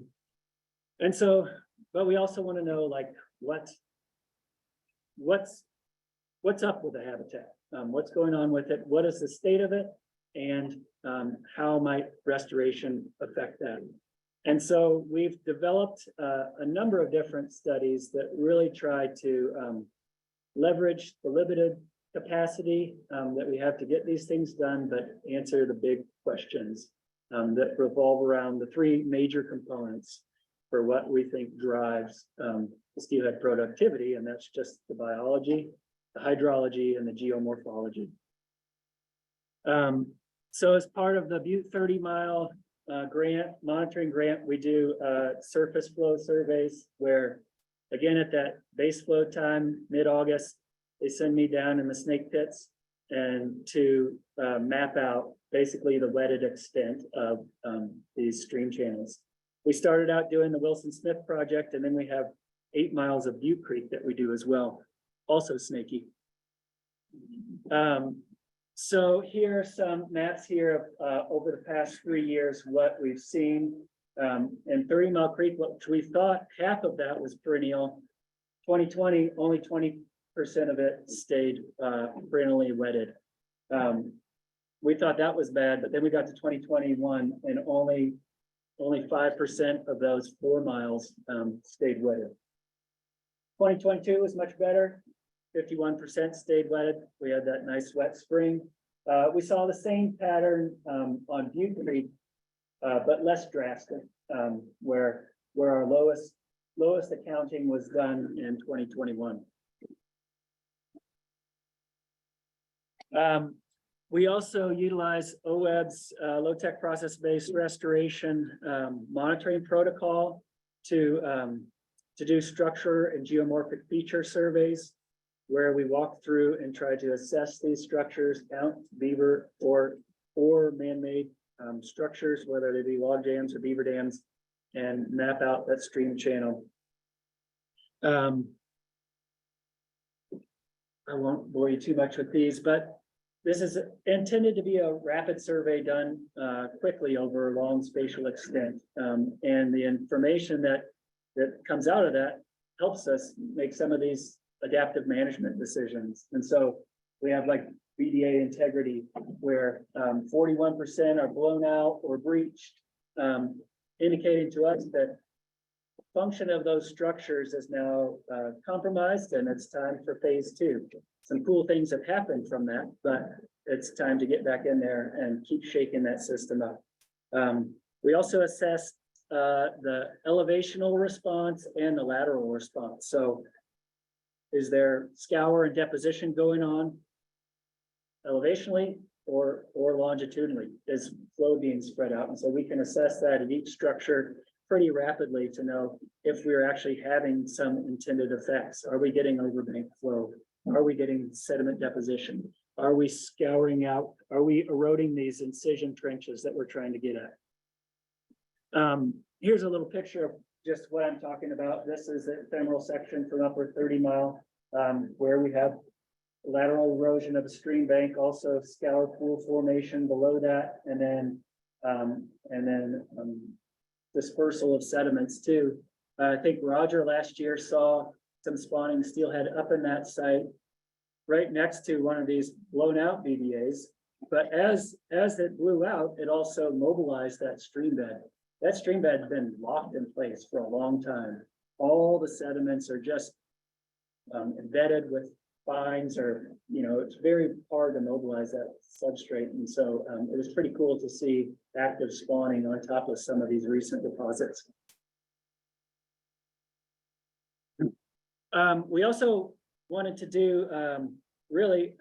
so, but we also want to know like what's up with the habitat? What's going on with it? What is the state of it? And how might restoration affect that? And so we've developed a number of different studies that really try to leverage the limited capacity that we have to get these things done, but answer the big questions that revolve around the three major components for what we think drives steelhead productivity, and that's just the biology, the hydrology, and the geomorphology. So as part of the Butte 30-mile monitoring grant, we do surface flow surveys where, again, at that base flow time, mid-August, they send me down in the snake pits and to map out basically the wetted extent of these stream channels. We started out doing the Wilson Smith project, and then we have 8 miles of Butte Creek that we do as well, also snaky. So here are some maps here of over the past 3 years, what we've seen. In 30 Mile Creek, which we thought half of that was perennial, 2020, only 20% of it stayed perennially wetted. We thought that was bad, but then we got to 2021 and only 5% of those 4 miles stayed wetted. 2022 was much better. 51% stayed wetted. We had that nice wet spring. We saw the same pattern on Butte Creek, but less drastic, where our lowest accounting was done in 2021. We also utilize OWEB's low-tech process-based restoration monitoring protocol to do structure and geomorphic feature surveys, where we walk through and try to assess these structures, count beaver or man-made structures, whether they be log jams or beaver dams, and map out that stream channel. I won't bore you too much with these, but this is intended to be a rapid survey done quickly over a long spatial extent. And the information that comes out of that helps us make some of these adaptive management decisions. And so we have like BDA integrity, where 41% are blown out or breached, indicating to us that function of those structures is now compromised, and it's time for phase 2. Some cool things have happened from that, but it's time to get back in there and keep shaking that system up. We also assess the elevational response and the lateral response. So is there scour and deposition going on elevationally or longitudinally? Is flow being spread out? And so we can assess that in each structure pretty rapidly to know if we're actually having some intended effects. Are we getting overbank flow? Are we getting sediment deposition? Are we scouring out? Are we eroding these incision trenches that we're trying to get at? Here's a little picture of just what I'm talking about. This is the ephemeral section from upper 30 Mile, where we have lateral erosion of a stream bank, also scour pool formation below that, and then dispersal of sediments too. I think Roger last year saw some spawning steelhead up in that site, right next to one of these blown out BVAs. But as it blew out, it also mobilized that stream bed. That stream bed has been locked in place for a long time. All the sediments are just embedded with fines or, it's very hard to mobilize that substrate. And so it was pretty cool to see active spawning on top of some of these recent deposits. We also wanted to do really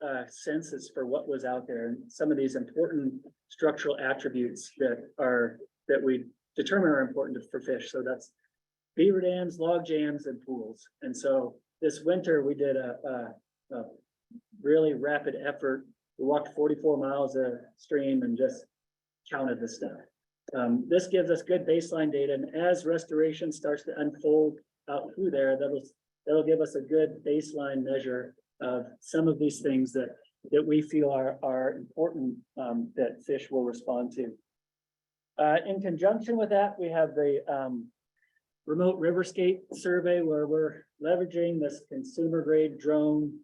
a census for what was out there and some of these important structural attributes that we determine are important for fish. So that's beaver dams, log jams, and pools. And so this winter we did a really rapid effort. We walked 44 miles of stream and just counted the stuff. This gives us good baseline data, and as restoration starts to unfold out through there, that'll give us a good baseline measure of some of these things that we feel are important that fish will respond to. In conjunction with that, we have the remote Riverscape survey where we're leveraging this consumer grade drone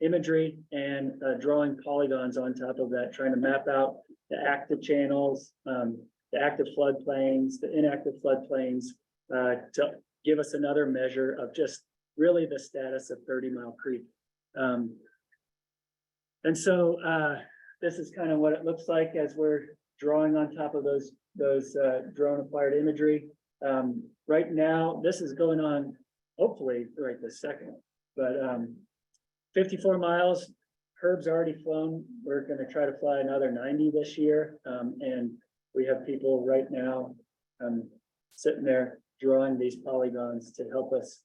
imagery and drawing polygons on top of that, trying to map out the active channels, the active floodplains, the inactive floodplains, to give us another measure of just really the status of 30 Mile Creek. And so this is kind of what it looks like as we're drawing on top of those drone acquired imagery. Right now, this is going on hopefully right this second, but 54 miles, Herb's already flown. We're going to try to fly another 90 this year. And we have people right now sitting there drawing these polygons to help us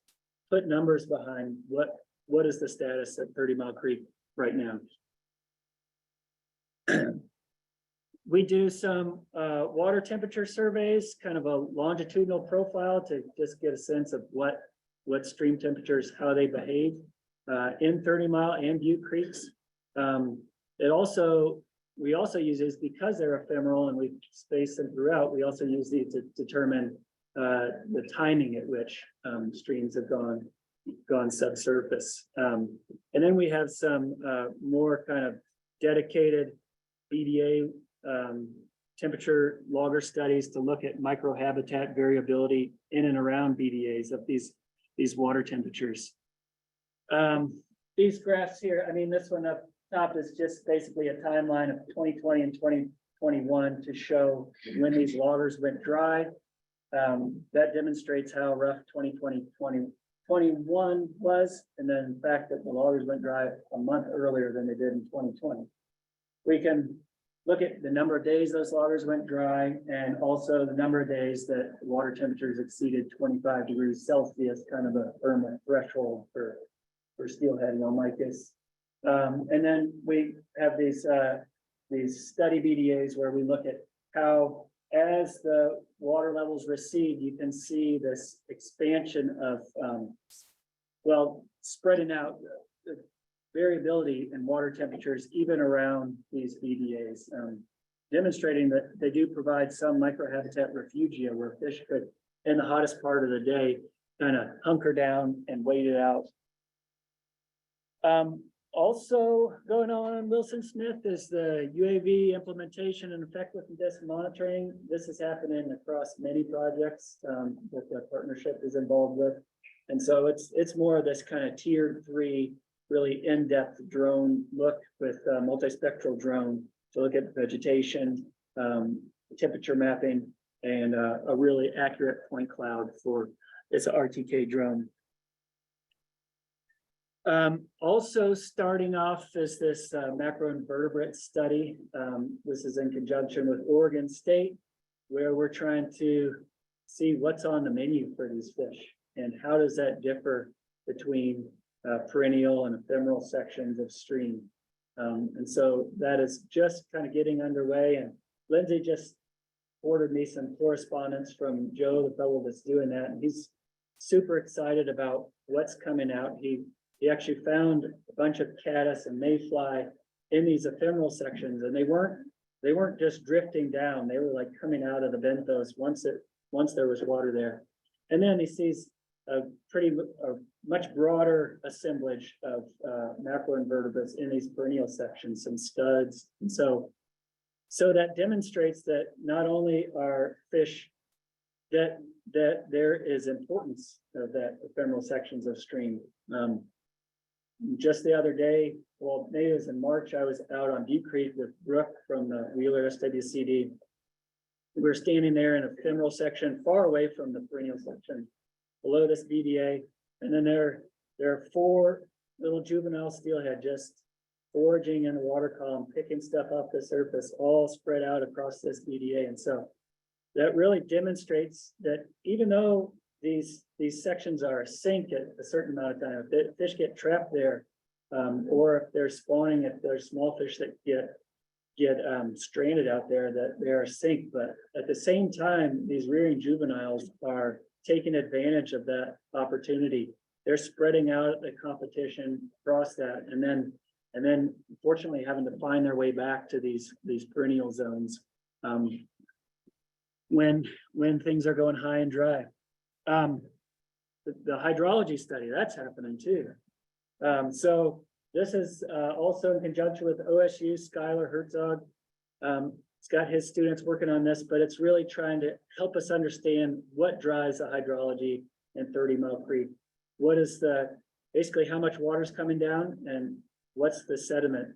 put numbers behind what is the status at 30 Mile Creek right now. We do some water temperature surveys, kind of a longitudinal profile to just get a sense of what stream temperatures, how they behave in 30 Mile and Butte Creeks. We also use these because they're ephemeral and we space them throughout. We also use these to determine the timing at which streams have gone subsurface. And then we have some more kind of dedicated BDA temperature logger studies to look at microhabitat variability in and around BDAs of these water temperatures. These graphs here, I mean, this one up top is just basically a timeline of 2020 and 2021 to show when these loggers went dry. That demonstrates how rough 2021 was, and then the fact that the loggers went dry a month earlier than they did in 2020. We can look at the number of days those loggers went dry and also the number of days that water temperatures exceeded 25 degrees Celsius, kind of a thermal threshold for steelhead and Omicus. And then we have these study BDAs where we look at how, as the water levels recede, you can see this expansion of, spreading out the variability in water temperatures even around these BDAs, demonstrating that they do provide some microhabitat refugia where fish could, in the hottest part of the day, kind of hunker down and wait it out. Also going on Wilson Smith is the UAV implementation and effectiveness monitoring. This is happening across many projects that the partnership is involved with. And so it's more of this kind of tier 3, really in-depth drone look with multispectral drone to look at vegetation, temperature mapping, and a really accurate point cloud for it's an RTK drone. Also starting off is this macroinvertebrate study. This is in conjunction with Oregon State, where we're trying to see what's on the menu for these fish and how does that differ between perennial and ephemeral sections of stream. And so that is just kind of getting underway, and Lindsay just ordered me some correspondence from Joe, the fellow that's doing that, and he's super excited about what's coming out. He actually found a bunch of caddis and mayfly in these ephemeral sections, and they weren't just drifting down. They were like coming out of the benthos once there was water there. And then he sees a much broader assemblage of macroinvertebrates in these perennial sections, some scuds. And so that demonstrates that not only are fish that there is importance of that ephemeral sections of stream. just the other day, well, maybe it was in March, I was out on Butte Creek with Brooke from the Wheeler SWCD. We were standing there in a ephemeral section far away from the perennial section below this BDA. And then there are 4 little juvenile steelhead just foraging in the water column, picking stuff off the surface, all spread out across this BDA. And so that really demonstrates that even though these sections are sink at a certain amount of time, if fish get trapped there, or if they're spawning, if there's small fish that get stranded out there, that they are sink. But at the same time, these rearing juveniles are taking advantage of that opportunity. They're spreading out the competition across that, and then unfortunately having to find their way back to these perennial zones when things are going high and dry. The hydrology study, that's happening too. So this is also in conjunction with OSU, Skylar Herzog. He's got his students working on this, but it's really trying to help us understand what drives the hydrology in 30 Mile Creek. What is basically how much water is coming down, and what's the sediment?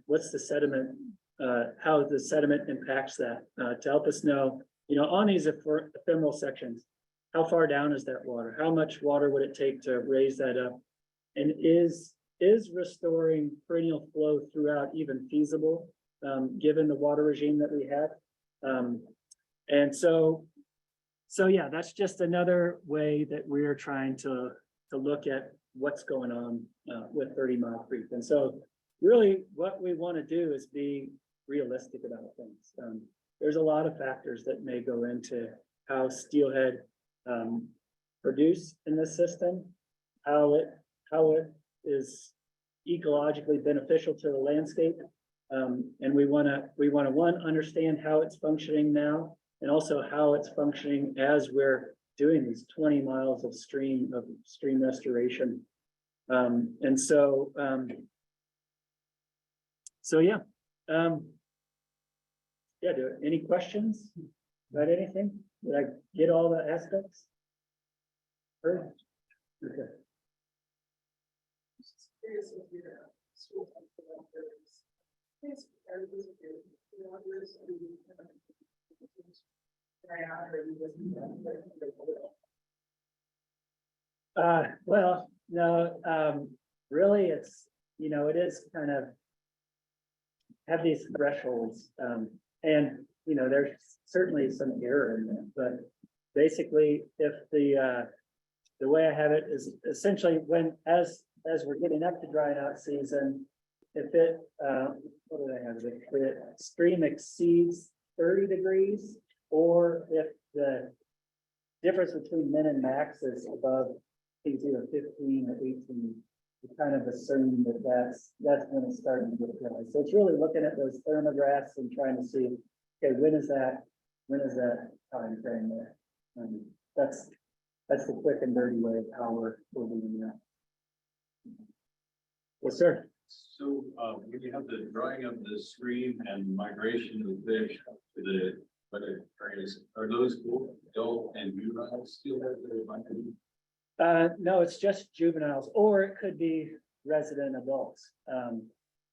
How the sediment impacts that, to help us know, on these ephemeral sections, how far down is that water? How much water would it take to raise that up? And is restoring perennial flow throughout even feasible, given the water regime that we have? And so yeah, that's just another way that we're trying to look at what's going on with 30 Mile Creek. And so really what we want to do is be realistic about things. There's a lot of factors that may go into how steelhead produce in this system, how it is ecologically beneficial to the landscape. And we want to understand how it's functioning now, and also how it's functioning as we're doing these 20 miles of stream restoration. And so yeah. Any questions about anything? Did I get all the aspects? Heard? Okay. Well, no, really it's, it is kind of have these thresholds, and, there's certainly some error in that, but basically if the way I have it is essentially as we're getting up to drying out season, if it, what did I have? If the stream exceeds 30 degrees, or if the difference between min and max is above, I think it's either 15 or 18, we kind of assume that's when it's starting to get dry. So it's really looking at those thermographs and trying to see, okay, when is that time frame there? That's the quick and dirty way of how we're doing that. Yes, sir. So when you have the drying of the stream and migration of the fish to the areas, are those both adult and juvenile steelhead that are migrating? No, it's just juveniles, or it could be resident adults.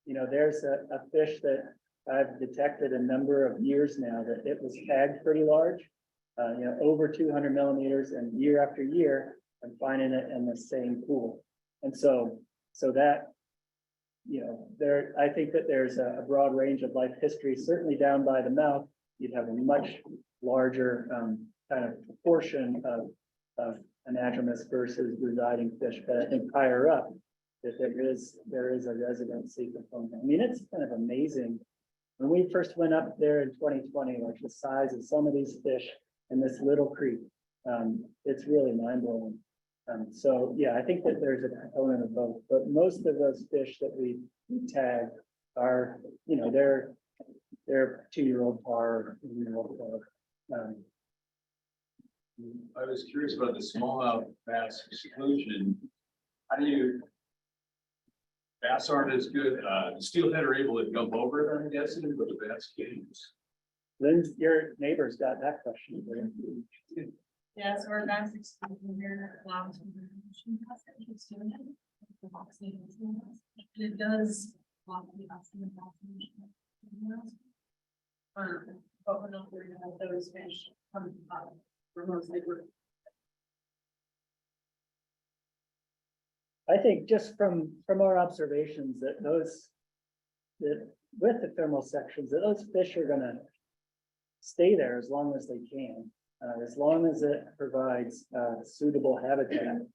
There's a fish that I've detected a number of years now that it was tagged pretty large, over 200 millimeters, and year after year, I'm finding it in the same pool. And so that, I think that there's a broad range of life history. Certainly down by the mouth, you'd have a much larger kind of proportion of anadromous versus residing fish. But I think higher up, that there is a residency component. I mean, it's kind of amazing. When we first went up there in 2020, like the size of some of these fish in this little creek, it's really mind blowing. So yeah, I think that there's a component of both, but most of those fish that we tag are, they're 2-year-old par, 1-year-old par. I was curious about the smallmouth bass exclusion. Bass aren't as good. Steelhead are able to jump over it, I'm guessing, but the bass can't. Lynn, your neighbor's got that question. Yeah, so our max exposure here allows. It does. But we're not worried about those fish coming up. For most they were. I think just from our observations that that with the thermal sections, that those fish are gonna stay there as long as they can, as long as it provides suitable habitat,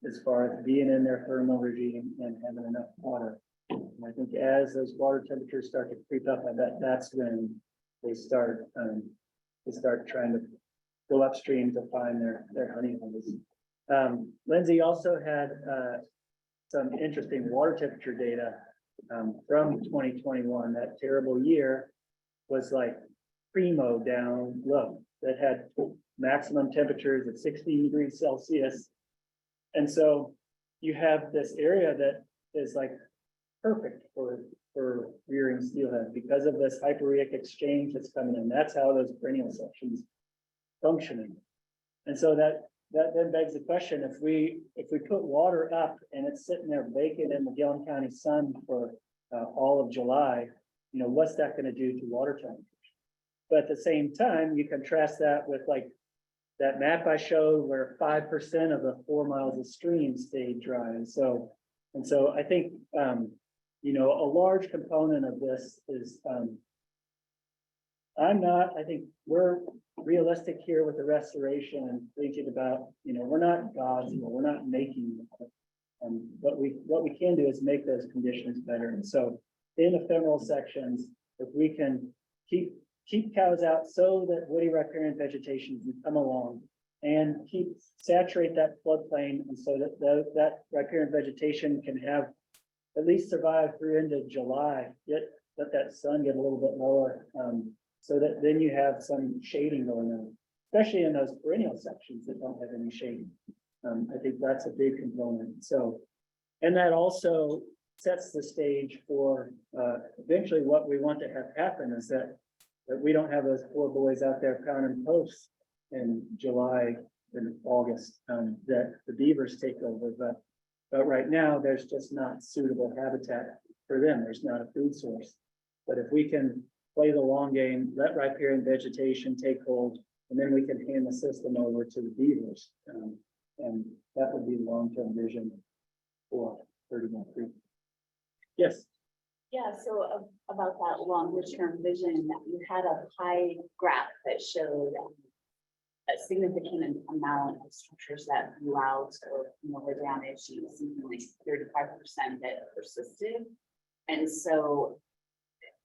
as far as being in their thermal regime and having enough water. And I think as those water temperatures start to creep up, I bet that's when they start trying to go upstream to find their honey holes. Lindsay also had some interesting water temperature data from 2021. That terrible year was like primo down low that had maximum temperatures of 16 degrees Celsius. And so you have this area that is like perfect for rearing steelhead because of this hyporheic exchange that's coming in. That's how those perennial sections functioning. And so that then begs the question, if we put water up and it's sitting there vacant in the Gillum County sun for all of July, you know, what's that going to do to water temperatures? But at the same time, you contrast that with like that map I showed where 5% of the 4 miles of stream stayed dry. And so I think, you know, a large component of this is, I think we're realistic here with the restoration and thinking about, you know, we're not gods, you know, we're not making it. But what we can do is make those conditions better. And so in the ephemeral sections, if we can keep cows out so that woody riparian vegetation can come along and saturate that floodplain, and so that that riparian vegetation can have at least survive through into July, let that sun get a little bit lower, so that then you have some shading going on, especially in those perennial sections that don't have any shading. I think that's a big component. So, and that also sets the stage for eventually what we want to have happen is that we don't have those poor boys out there pounding posts in July and August, that the beavers take over. But right now, there's just not suitable habitat for them. There's not a food source. But if we can play the long game, let riparian vegetation take hold, and then we can hand the system over to the beavers. And that would be the long-term vision for 31 Creek. Yes. Yeah, so about that longer term vision, you had a pie graph that showed a significant amount of structures that blew out or were damaged, something like 35% that persisted. And so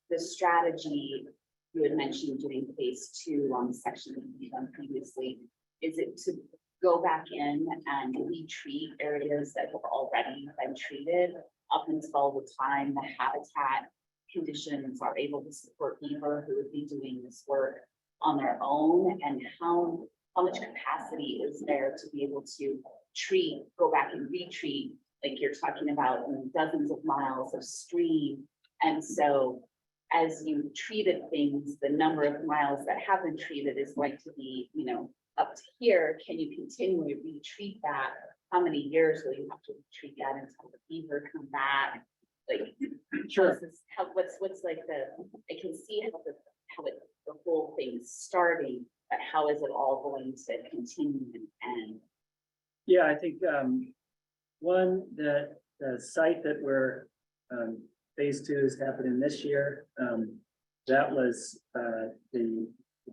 the strategy you had mentioned doing phase 2 on the section that you've done previously, is it to go back in and retreat areas that have already been treated up until the time the habitat conditions are able to support beaver who would be doing this work on their own, and how much capacity is there to be able to go back and retreat, like you're talking about, dozens of miles of stream. And so as you treated things, the number of miles that have been treated is going to be, up to here. Can you continually retreat that? How many years will you have to retreat that until the beaver come back? Like, sure. What's like I can see how the whole thing's starting, but how is it all going to continue and end? Yeah, I think one, that the site that we're phase 2 is happening this year. That was the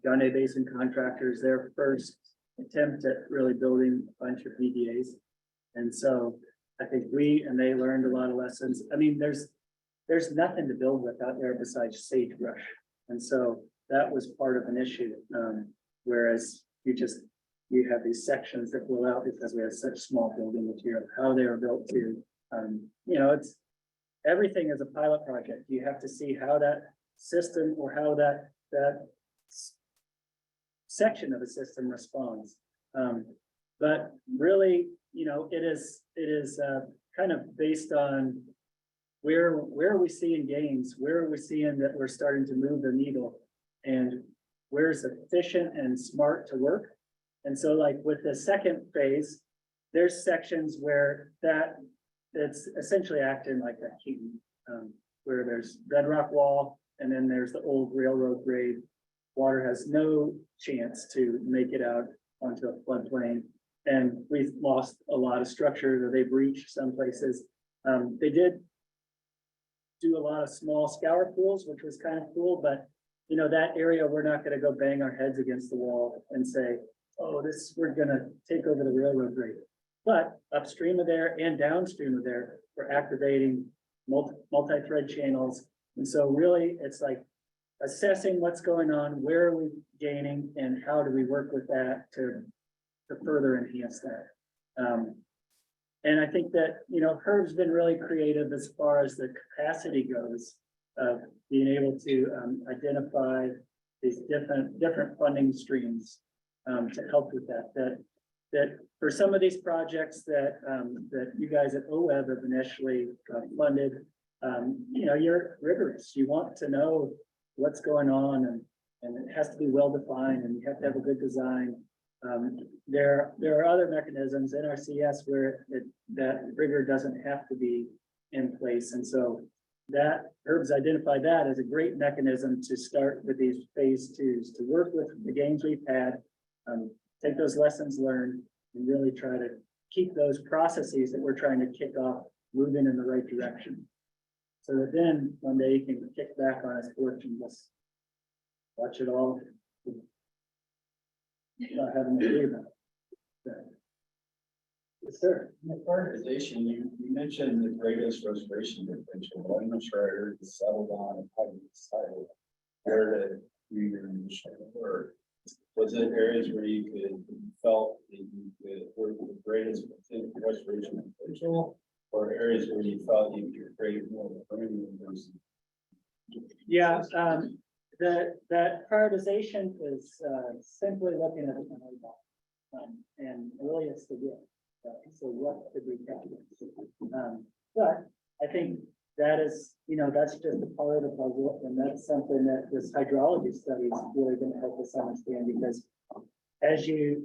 Gunday Basin contractors, their first attempt at really building a bunch of PDAs. And so I think they learned a lot of lessons. I mean, there's nothing to build with out there besides sagebrush. And so that was part of an issue. Whereas you have these sections that blow out because we have such small building material, how they are built to, everything is a pilot project. You have to see how that system or how that section of the system responds. But really, it is kind of based on where are we seeing gains? Where are we seeing that we're starting to move the needle? And where's efficient and smart to work? And so like with the second phase, there's sections where it's essentially acting like that key, where there's bedrock wall, and then there's the old railroad grade. Water has no chance to make it out onto a floodplain. And we've lost a lot of structure, or they've reached some places. They did do a lot of small scour pools, which was kind of cool, but you know, that area, we're not gonna go bang our heads against the wall and say, oh, we're gonna take over the railroad grade. But upstream of there and downstream of there, we're activating multi-thread channels. And so really, it's like assessing what's going on, where are we gaining, and how do we work with that to further enhance that. And I think that, you know, Herb's been really creative as far as the capacity goes of being able to identify these different funding streams to help with that. That for some of these projects that you guys at OWEB have initially funded, you know, you're rigorous. You want to know what's going on, and it has to be well defined, and you have to have a good design. There are other mechanisms in our CS where that rigor doesn't have to be in place, and so that Herb's identified that as a great mechanism to start with these phase twos, to work with the gains we've had, take those lessons learned, and really try to keep those processes that we're trying to kick off moving in the right direction. So that then one day you can kick back on his porch and just watch it all. Not having to do that. Yes, sir. In the prioritization, you mentioned the greatest restoration potential, but I'm not sure I heard you settled on how you decided where to do your initial work. Was it areas where you felt that you could work with the greatest restoration potential, or areas where you felt you could create more of a premium versus? Yeah, that prioritization is simply looking at it and really it's the what. So what could we capture? But I think that is, you know, that's just a part of the puzzle, and that's something that this hydrology study is really going to help us understand, because as you,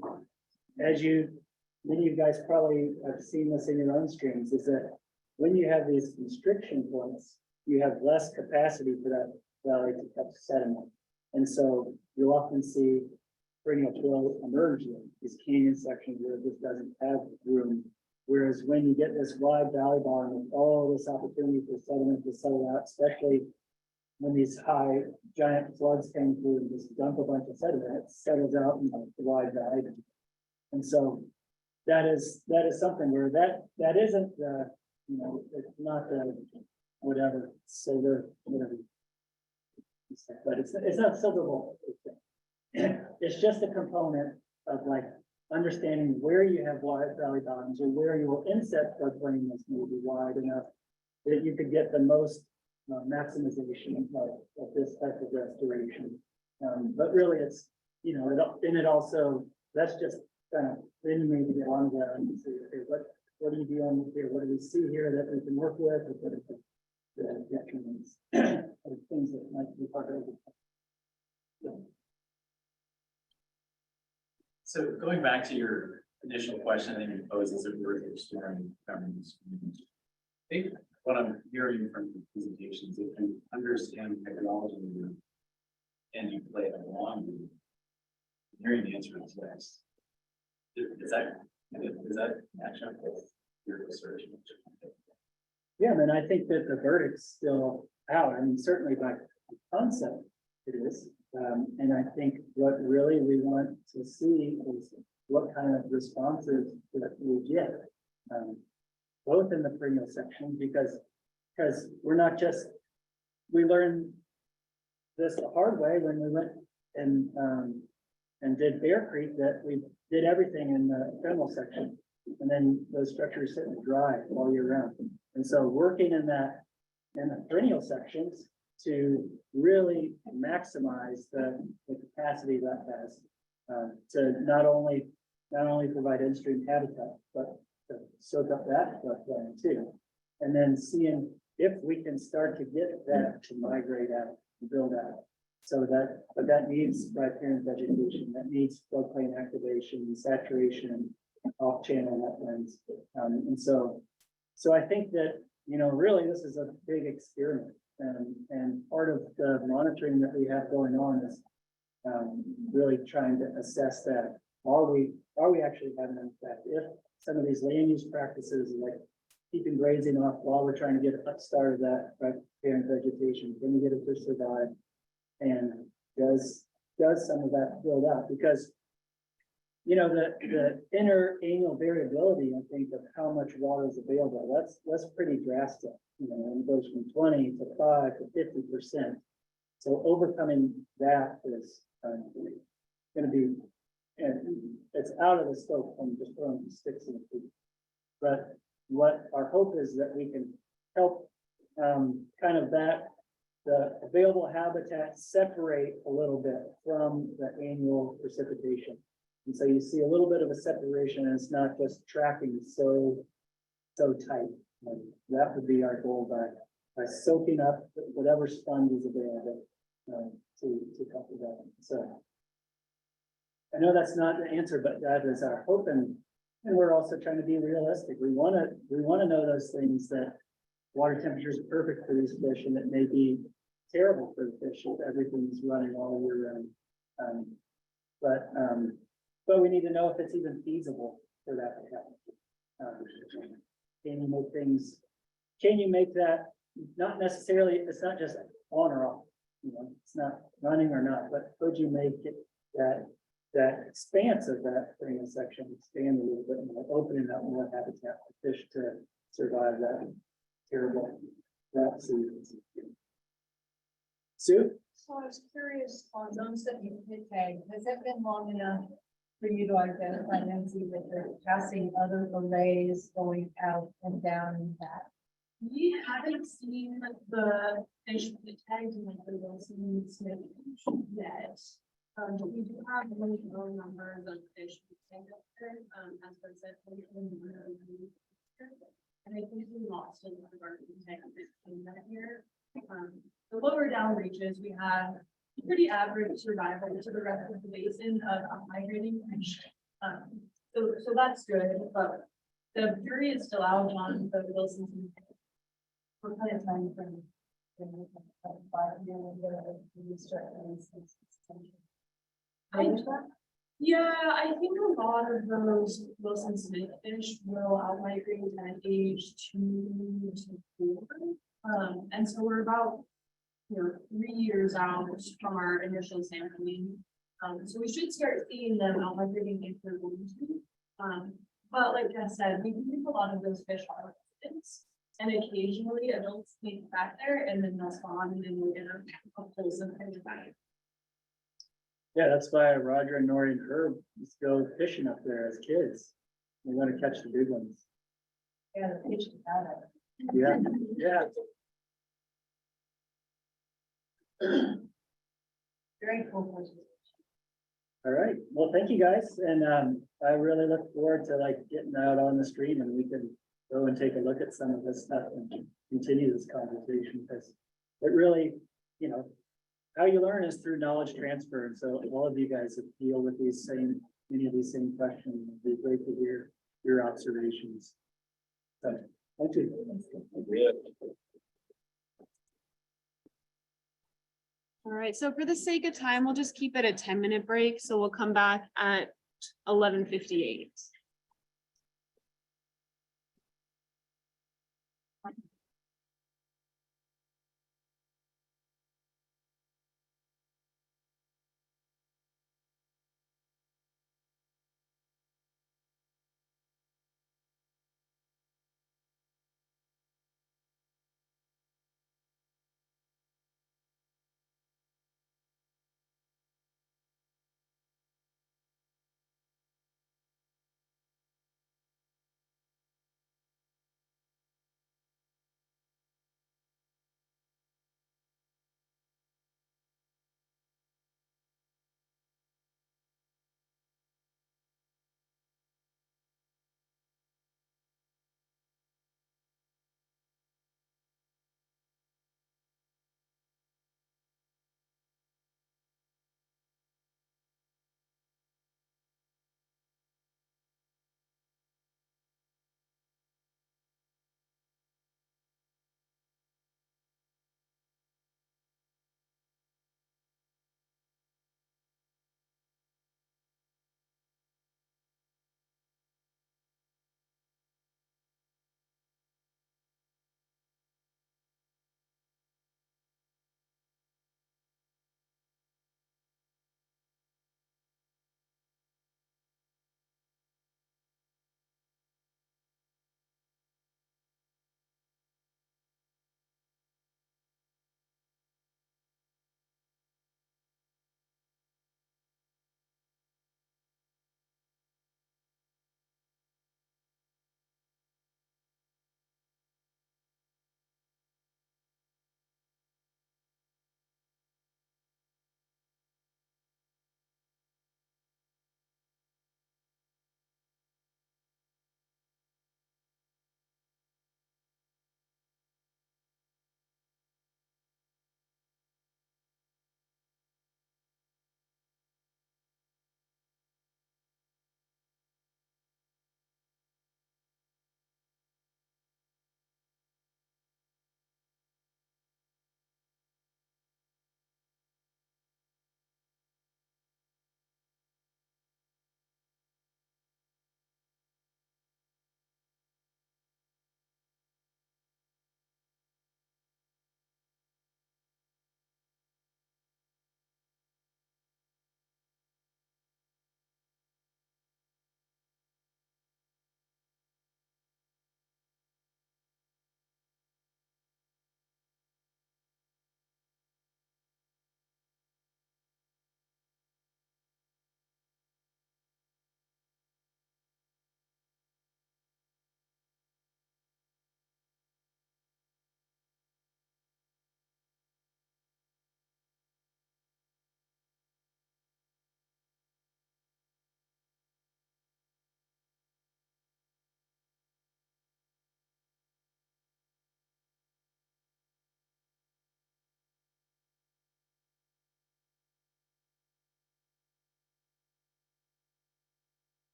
many of you guys probably have seen this in your own streams, is that when you have these constriction points, you have less capacity for that valley to catch sediment. And so you'll often see perennial flow emerge in these canyon sections where it just doesn't have room. Whereas when you get this wide valley bottom with all this opportunity for sediment to settle out, especially when these high giant floods came through and just dump a bunch of sediment, it settles out in the wide valley. And so that is something where that isn't the, you know, it's not the whatever silver, whatever. But it's not silver bullet. It's just a component of like understanding where you have wide valley bottoms, or where your inset floodplain is maybe wide enough that you could get the most maximization of this type of restoration. But really it's, you know, it also, that's just kind of, then you maybe get on that and say, okay, what are you doing here? What do we see here that we can work with? Or what are the detriments or things that might be part of it? So going back to your initial question, I think you posed as a word restoring governance. I think what I'm hearing from the presentations, if you understand technology and you play it along, hearing the answer is yes. Does that match up with your research? Yeah, I mean, I think that the verdict's still out. I mean, certainly by concept it is. And I think what really we want to see is what kind of responses that we get, both in the perennial section, because we're not just, we learned this the hard way when we went and did Bear Creek, that we did everything in the ephemeral section, and then those structures sit dry all year round. And so working in the perennial sections to really maximize the capacity that has to not only provide in-stream habitat, but to soak up that floodplain too. And then seeing if we can start to get that to migrate out and build out. So that, but that needs riparian vegetation, that needs floodplain activation, saturation, off-channel wetlands. And so I think that, you know, really this is a big experiment. And part of the monitoring that we have going on is really trying to assess that. Are we actually having an effect? If some of these land use practices like keeping grazing off while we're trying to get a start of that riparian vegetation, can we get it to survive? And does some of that build up? Because, you know, the inner annual variability, I think, of how much water is available, that's pretty drastic. You know, it goes from 20 to 5 to 50%. So overcoming that is going to be, and it's out of the scope from just throwing sticks in the feet. But what our hope is that we can help kind of that, the available habitat separate a little bit from the annual precipitation. And so you see a little bit of a separation, and it's not just tracking so tight. That would be our goal by soaking up whatever sponge is available to cover that. So I know that's not the answer, but that is our hope, and we're also trying to be realistic. We want to know those things, that water temperature is perfect for these fish, and it may be terrible for the fish if everything's running all year round. But we need to know if it's even feasible for that to happen. Can you make that, not necessarily, it's not just on or off, you know, it's not running or not, but could you make it that expanse of that frame section expand a little bit more, opening up more habitat for fish to survive that terrible drought season? Sue? So I was curious on those that you hit tag, has it been long enough for you to identify and see that they're passing other arrays going out and down in that? We haven't seen the fish with tags in like the Wilson Smith yet. But we do have really low numbers of fish with tags up there, as I said. And I think we lost a lot of our tag in that year. The lower down reaches, we have pretty average survival to the rest of the basin of migrating fish. So that's good, but the jury is still out on the Wilson. We're kind of trying from. Yeah, I think a lot of those Wilson Smith fish will out migrate at age 2 to 4. And so we're about 3 years out from our initial sampling. So we should start seeing them out migrating if they're going to. But like I said, we think a lot of those fish are residents, and occasionally adults sneak back there and then they'll spawn and then we're gonna pull some things back. Yeah, that's why Roger and Nori and Herb used to go fishing up there as kids. We want to catch the big ones. Yeah, the fish is out of it. Yeah, yeah. Very cool. All right. Well, thank you guys. And I really look forward to like getting out on the stream and we can go and take a look at some of this stuff and continue this conversation, because it really, you know, how you learn is through knowledge transfer. And so all of you guys that deal with many of these same questions, it'd be great to hear your observations. So, thank you. All right, so for the sake of time, we'll just keep it a 10-minute break. So we'll come back at 11:58.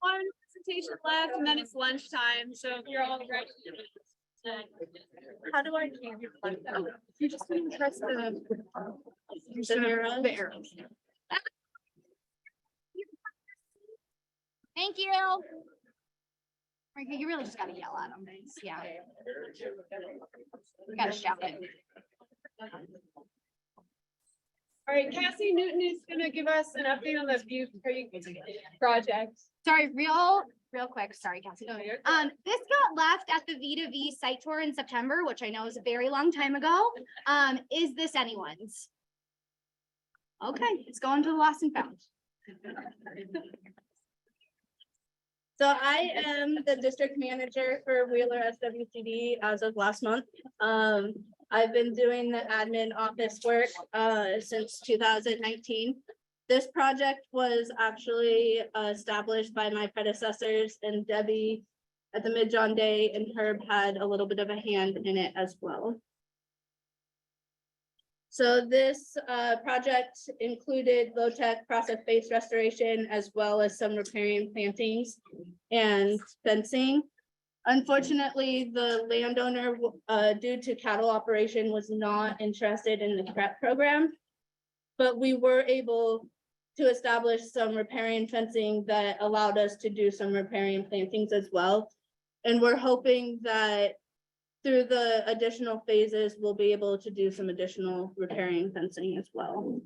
one presentation left and then it's lunchtime, so if you're all ready. How do I change your slide? You just want to press the arrows. The arrows. Thank you. You really just gotta yell at them. Yeah. You gotta shout it. All right, Cassie Newton is gonna give us an update on the Butte Creek project. Sorry, real quick. Sorry, Cassie. No, you're- This got left at the V2V site tour in September, which I know is a very long time ago. Is this anyone's? Okay, it's going to the lost and found. So I am the district manager for Wheeler SWCD as of last month. I've been doing the admin office work since 2019. This project was actually established by my predecessors, and Debbie at the Mid-John Day and Herb had a little bit of a hand in it as well. So this project included low-tech process-based restoration as well as some riparian plantings and fencing. Unfortunately, the landowner, due to cattle operation, was not interested in the prep program. But we were able to establish some riparian fencing that allowed us to do some riparian plantings as well. And we're hoping that through the additional phases, we'll be able to do some additional riparian fencing as well.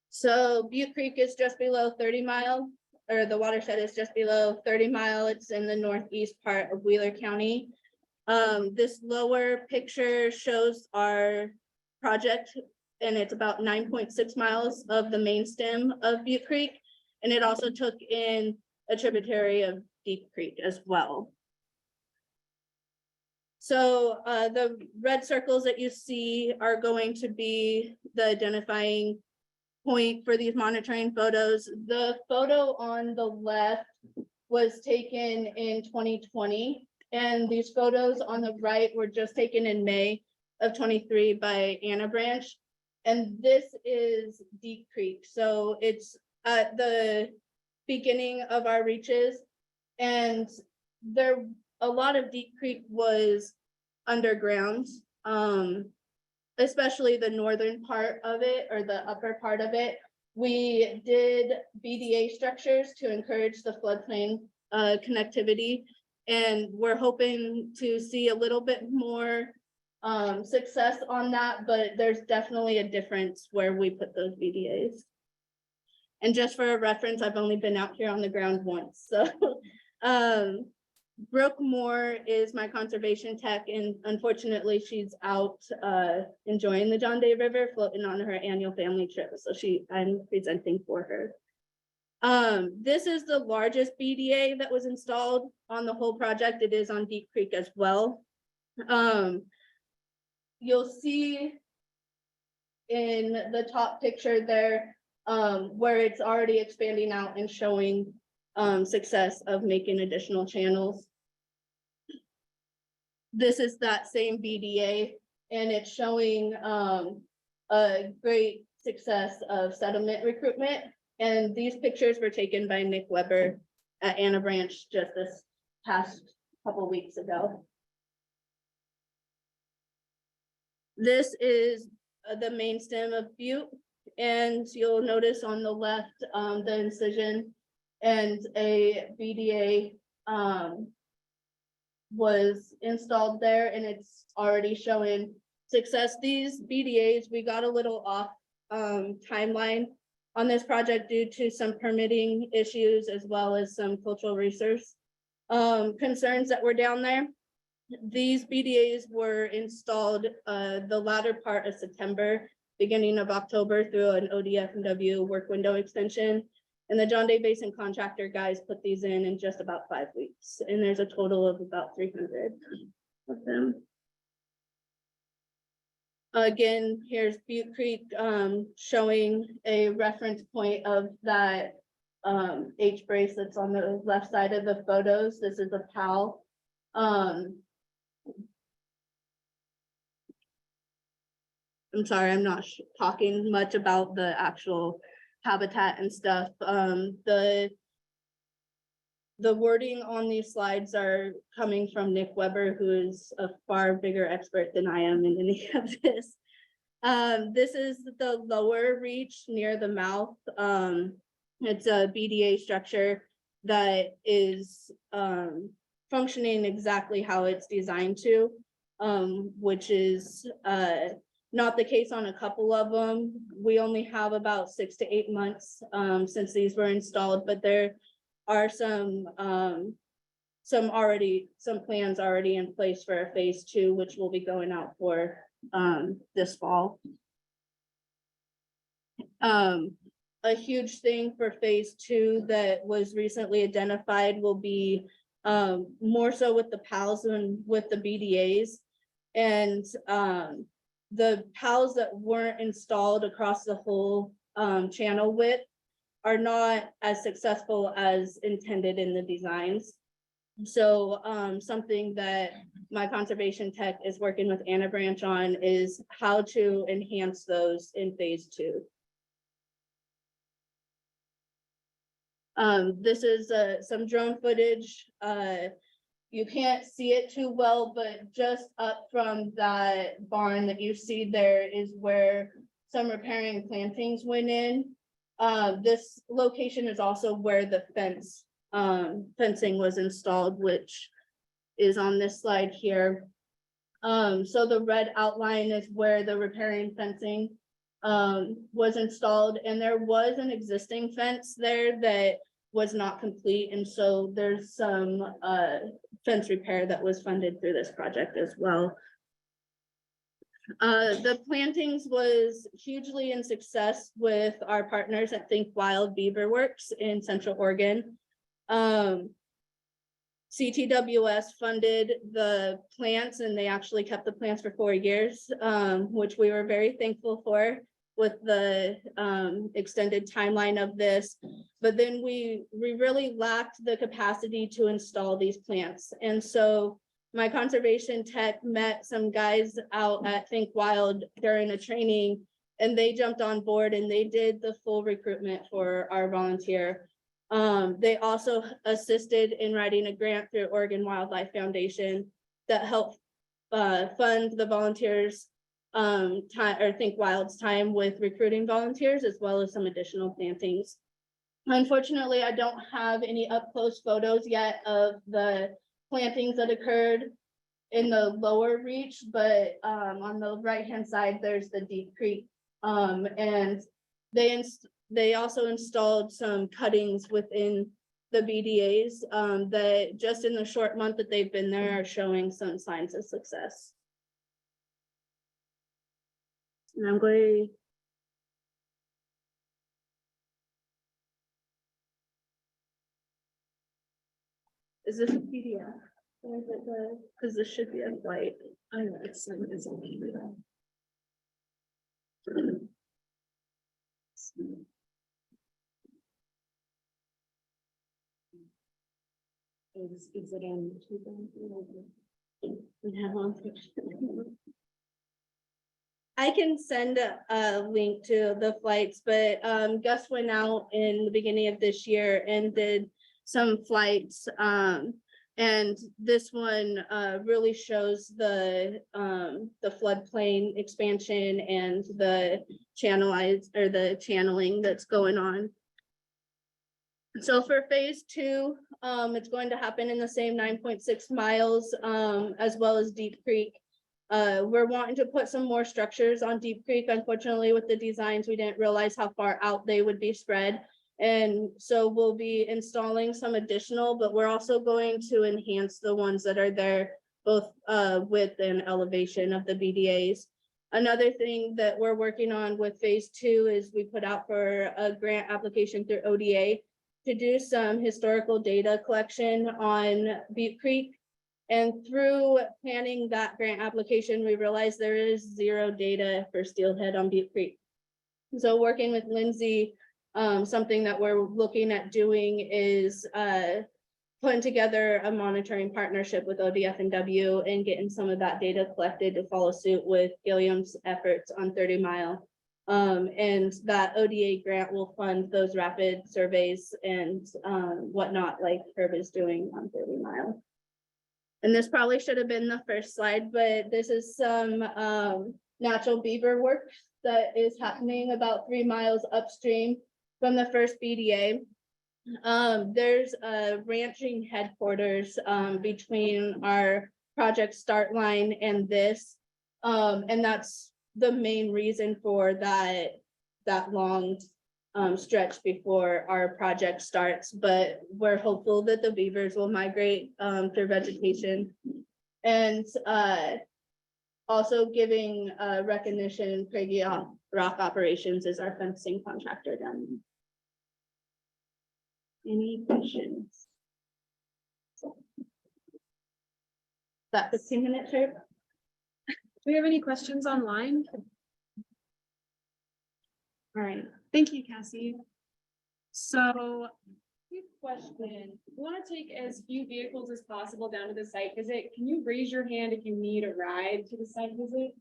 So Butte Creek is just below 30 Mile, or the watershed is just below 30 Mile. It's in the northeast part of Wheeler County. This lower picture shows our project, and it's about 9.6 miles of the main stem of Butte Creek. And it also took in a tributary of Deep Creek as well. So the red circles that you see are going to be the identifying point for these monitoring photos. The photo on the left was taken in 2020, and these photos on the right were just taken in May of 23 by Anna Branch. And this is Deep Creek. So it's at the beginning of our reaches, and there a lot of Deep Creek was underground, especially the northern part of it or the upper part of it. We did BDA structures to encourage the floodplain connectivity, and we're hoping to see a little bit more success on that, but there's definitely a difference where we put those BDAs. And just for a reference, I've only been out here on the ground once, so Brooke Moore is my conservation tech, and unfortunately she's out enjoying the John Day River, floating on her annual family trip, so I'm presenting for her. This is the largest BDA that was installed on the whole project. It is on Deep Creek as well. You'll see in the top picture there where it's already expanding out and showing success of making additional channels. This is that same BDA, and it's showing a great success of settlement recruitment. And these pictures were taken by Nick Weber at Anna Branch just this past couple weeks ago. This is the main stem of Butte, and you'll notice on the left the incision and a BDA was installed there, and it's already showing success. These BDAs, we got a little off timeline on this project due to some permitting issues as well as some cultural resource concerns that were down there. These BDAs were installed the latter part of September, beginning of October through an ODF&W work window extension. And the John Day Basin contractor guys put these in just about 5 weeks. And there's a total of about 300 of them. Again, here's Butte Creek showing a reference point of that H brace that's on the left side of the photos. This is a PAL. I'm sorry, I'm not talking much about the actual habitat and stuff. The the wording on these slides are coming from Nick Weber, who is a far bigger expert than I am in any of this. This is the lower reach near the mouth. It's a BDA structure that is functioning exactly how it's designed to, which is not the case on a couple of them. We only have about 6 to 8 months since these were installed, but there are some plans already in place for a phase 2, which will be going out for this fall. A huge thing for phase 2 that was recently identified will be more so with the PALs and with the BDAs. And the PALs that weren't installed across the whole channel width are not as successful as intended in the designs. So something that my conservation tech is working with Anna Branch on is how to enhance those in phase 2. This is some drone footage. You can't see it too well, but just up from that barn that you see there is where some repairing plantings went in. This location is also where the fencing was installed, which is on this slide here. So the red outline is where the repairing fencing was installed, and there was an existing fence there that was not complete, and so there's some fence repair that was funded through this project as well. The plantings was hugely in success with our partners at Think Wild Beaver Works in Central Oregon. CTWS funded the plants, and they actually kept the plants for 4 years, which we were very thankful for with the extended timeline of this. But then we really lacked the capacity to install these plants. And so my conservation tech met some guys out at Think Wild during a training, and they jumped on board and they did the full recruitment for our volunteer. They also assisted in writing a grant through Oregon Wildlife Foundation that helped fund the volunteers Think Wild's time with recruiting volunteers, as well as some additional plantings. Unfortunately, I don't have any up close photos yet of the plantings that occurred in the lower reach, but on the right hand side there's the Deep Creek, and they also installed some cuttings within the BDAs that just in the short month that they've been there are showing some signs of success. And I'm going. Is this a PDF? Or is it the, because this should be a flight. I know it's a PDF. Is it on YouTube? I can send a link to the flights, but Gus went out in the beginning of this year and did some flights. And this one really shows the floodplain expansion and the channeling that's going on. So for phase 2, it's going to happen in the same 9.6 miles, as well as Deep Creek. We're wanting to put some more structures on Deep Creek. Unfortunately, with the designs, we didn't realize how far out they would be spread. And so we'll be installing some additional, but we're also going to enhance the ones that are there, both width and elevation of the BDAs. Another thing that we're working on with phase 2 is we put out for a grant application through ODA to do some historical data collection on Butte Creek. And through planning that grant application, we realized there is 0 data for steelhead on Butte Creek. So working with Lindsay, something that we're looking at doing is putting together a monitoring partnership with ODF&W and getting some of that data collected to follow suit with Gilliam's efforts on 30 Mile And that ODA grant will fund those rapid surveys and whatnot, like Herb is doing on 30 Mile. And this probably should have been the first slide, but this is some natural beaver work that is happening about 3 miles upstream from the first BDA. There's a ranching headquarters between our project start line and this. And that's the main reason for that long stretch before our project starts, but we're hopeful that the beavers will migrate through vegetation. And also giving recognition, Craigie Rock Operations is our fencing contractor down there. Any questions? That 15-minute trip? Do we have any questions online? All right, thank you, Cassie. So, quick question. We want to take as few vehicles as possible down to the site visit. Can you raise your hand if you need a ride to the site visit?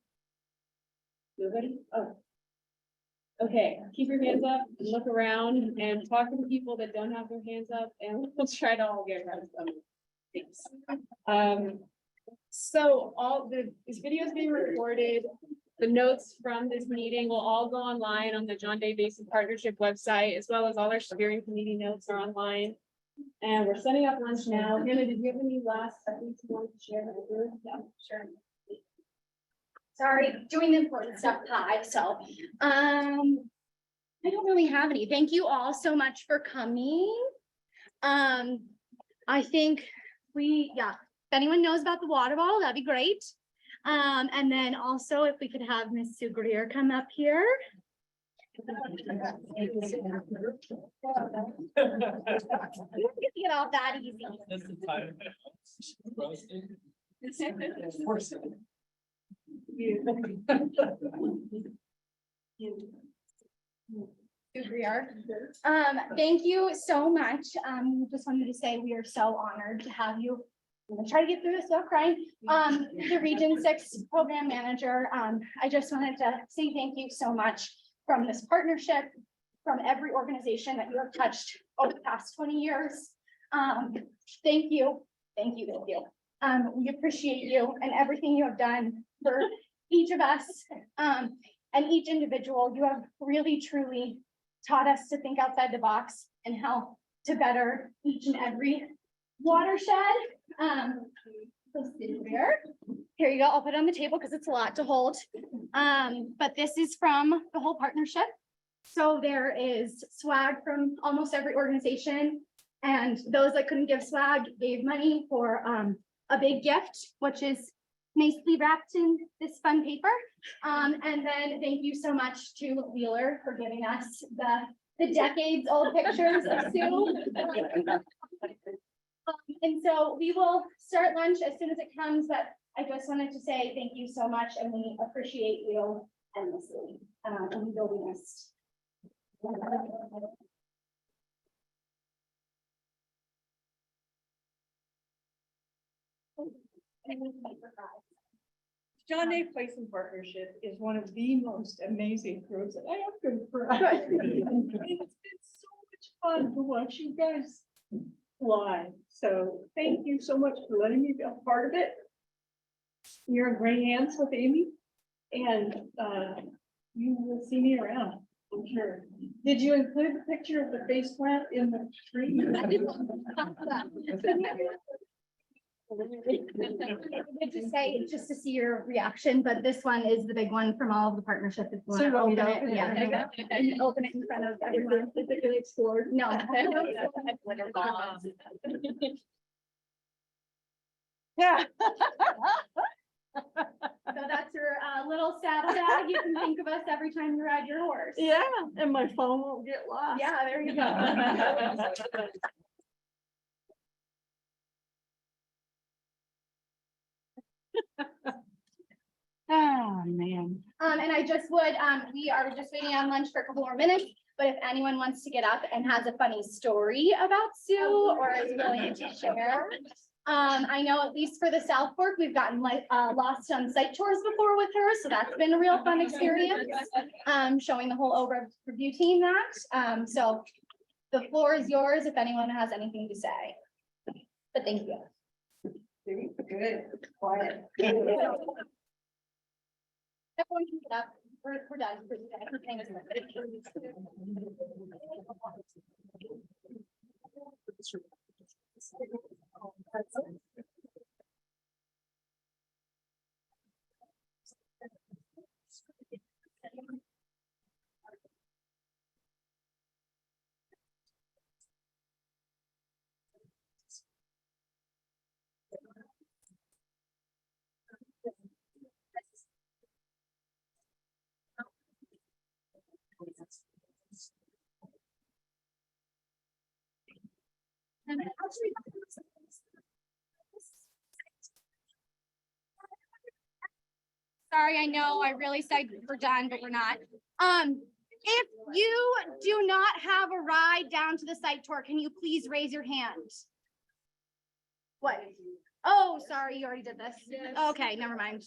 Nobody? Oh. Okay, keep your hands up, look around and talk to the people that don't have their hands up and we'll try to all get around them. Thanks. So this video is being recorded. The notes from this meeting will all go online on the John Day Basin Partnership website, as well as all our steering committee notes are online. And we're setting up lunch now. Hannah, did you have any last updates you want to share with the group? Yeah, sure. Sorry, doing the important stuff. Hi, so, I don't really have any. Thank you all so much for coming. I think if anyone knows about the water bottle, that'd be great. And then also if we could have Miss Sue Greer come up here. Get off that easy. Thank you so much. Just wanted to say we are so honored to have you. I'm gonna try to get through this without crying. The Region 6 Program Manager. I just wanted to say thank you so much from this partnership, from every organization that you have touched over the past 20 years. Thank you, thank you, thank you. We appreciate you and everything you have done for each of us and each individual. You have really, truly taught us to think outside the box and how to better each and every watershed. Here you go. I'll put it on the table because it's a lot to hold. But this is from the whole partnership. So there is swag from almost every organization, and those that couldn't give swag gave money for a big gift, which is nicely wrapped in this fun paper. And then thank you so much to Wheeler for giving us the decades old pictures of Sue. And so we will start lunch as soon as it comes, but I just wanted to say thank you so much and we appreciate you endlessly. And we will be missed. John Day Basin Partnership is one of the most amazing groups that I have been for. It's been so much fun to watch you guys fly. So thank you so much for letting me be a part of it. You're in great hands with Amy, and you will see me around, I'm sure. Did you include the picture of the face plant in the tree? I did just say just to see your reaction, but this one is the big one from all of the partnership. If you want to open it, yeah, and open it in front of everyone. Typically explored. No. Yeah. So that's your little saddle bag. You can think of us every time you ride your horse. Yeah, and my phone won't get lost. Yeah, there you go. Oh, man. And I just would, we are just waiting on lunch for a couple more minutes, but if anyone wants to get up and has a funny story about Sue or is willing to share, I know at least for the South Fork, we've gotten like lost on site tours before with her, so that's been a real fun experience. Showing the whole overview team that. So the floor is yours if anyone has anything to say. But thank you. Good, quiet. Everyone can get up. We're done for today. Sorry, I know I really said we're done, but we're not. If you do not have a ride down to the site tour, can you please raise your hand? What? Oh, sorry, you already did this. Okay, never mind.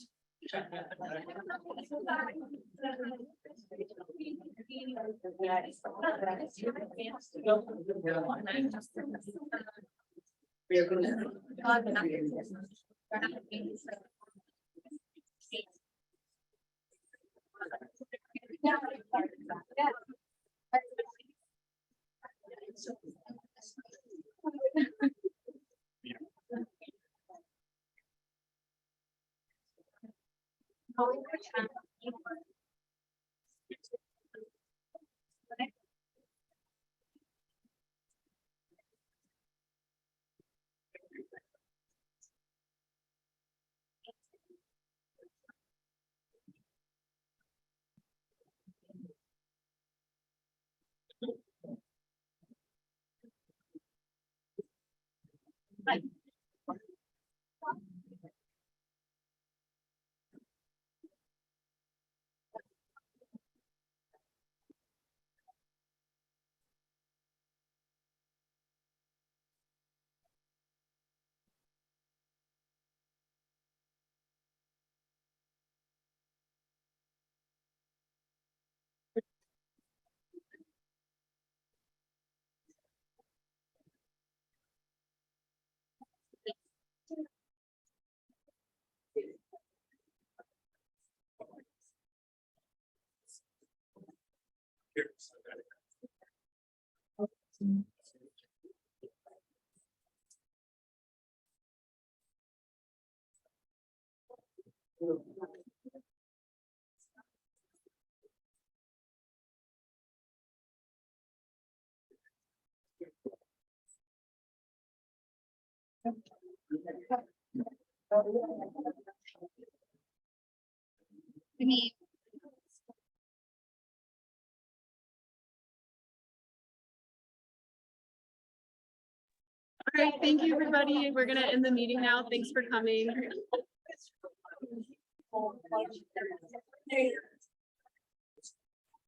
Me. All right, thank you, everybody. We're gonna end the meeting now. Thanks for coming.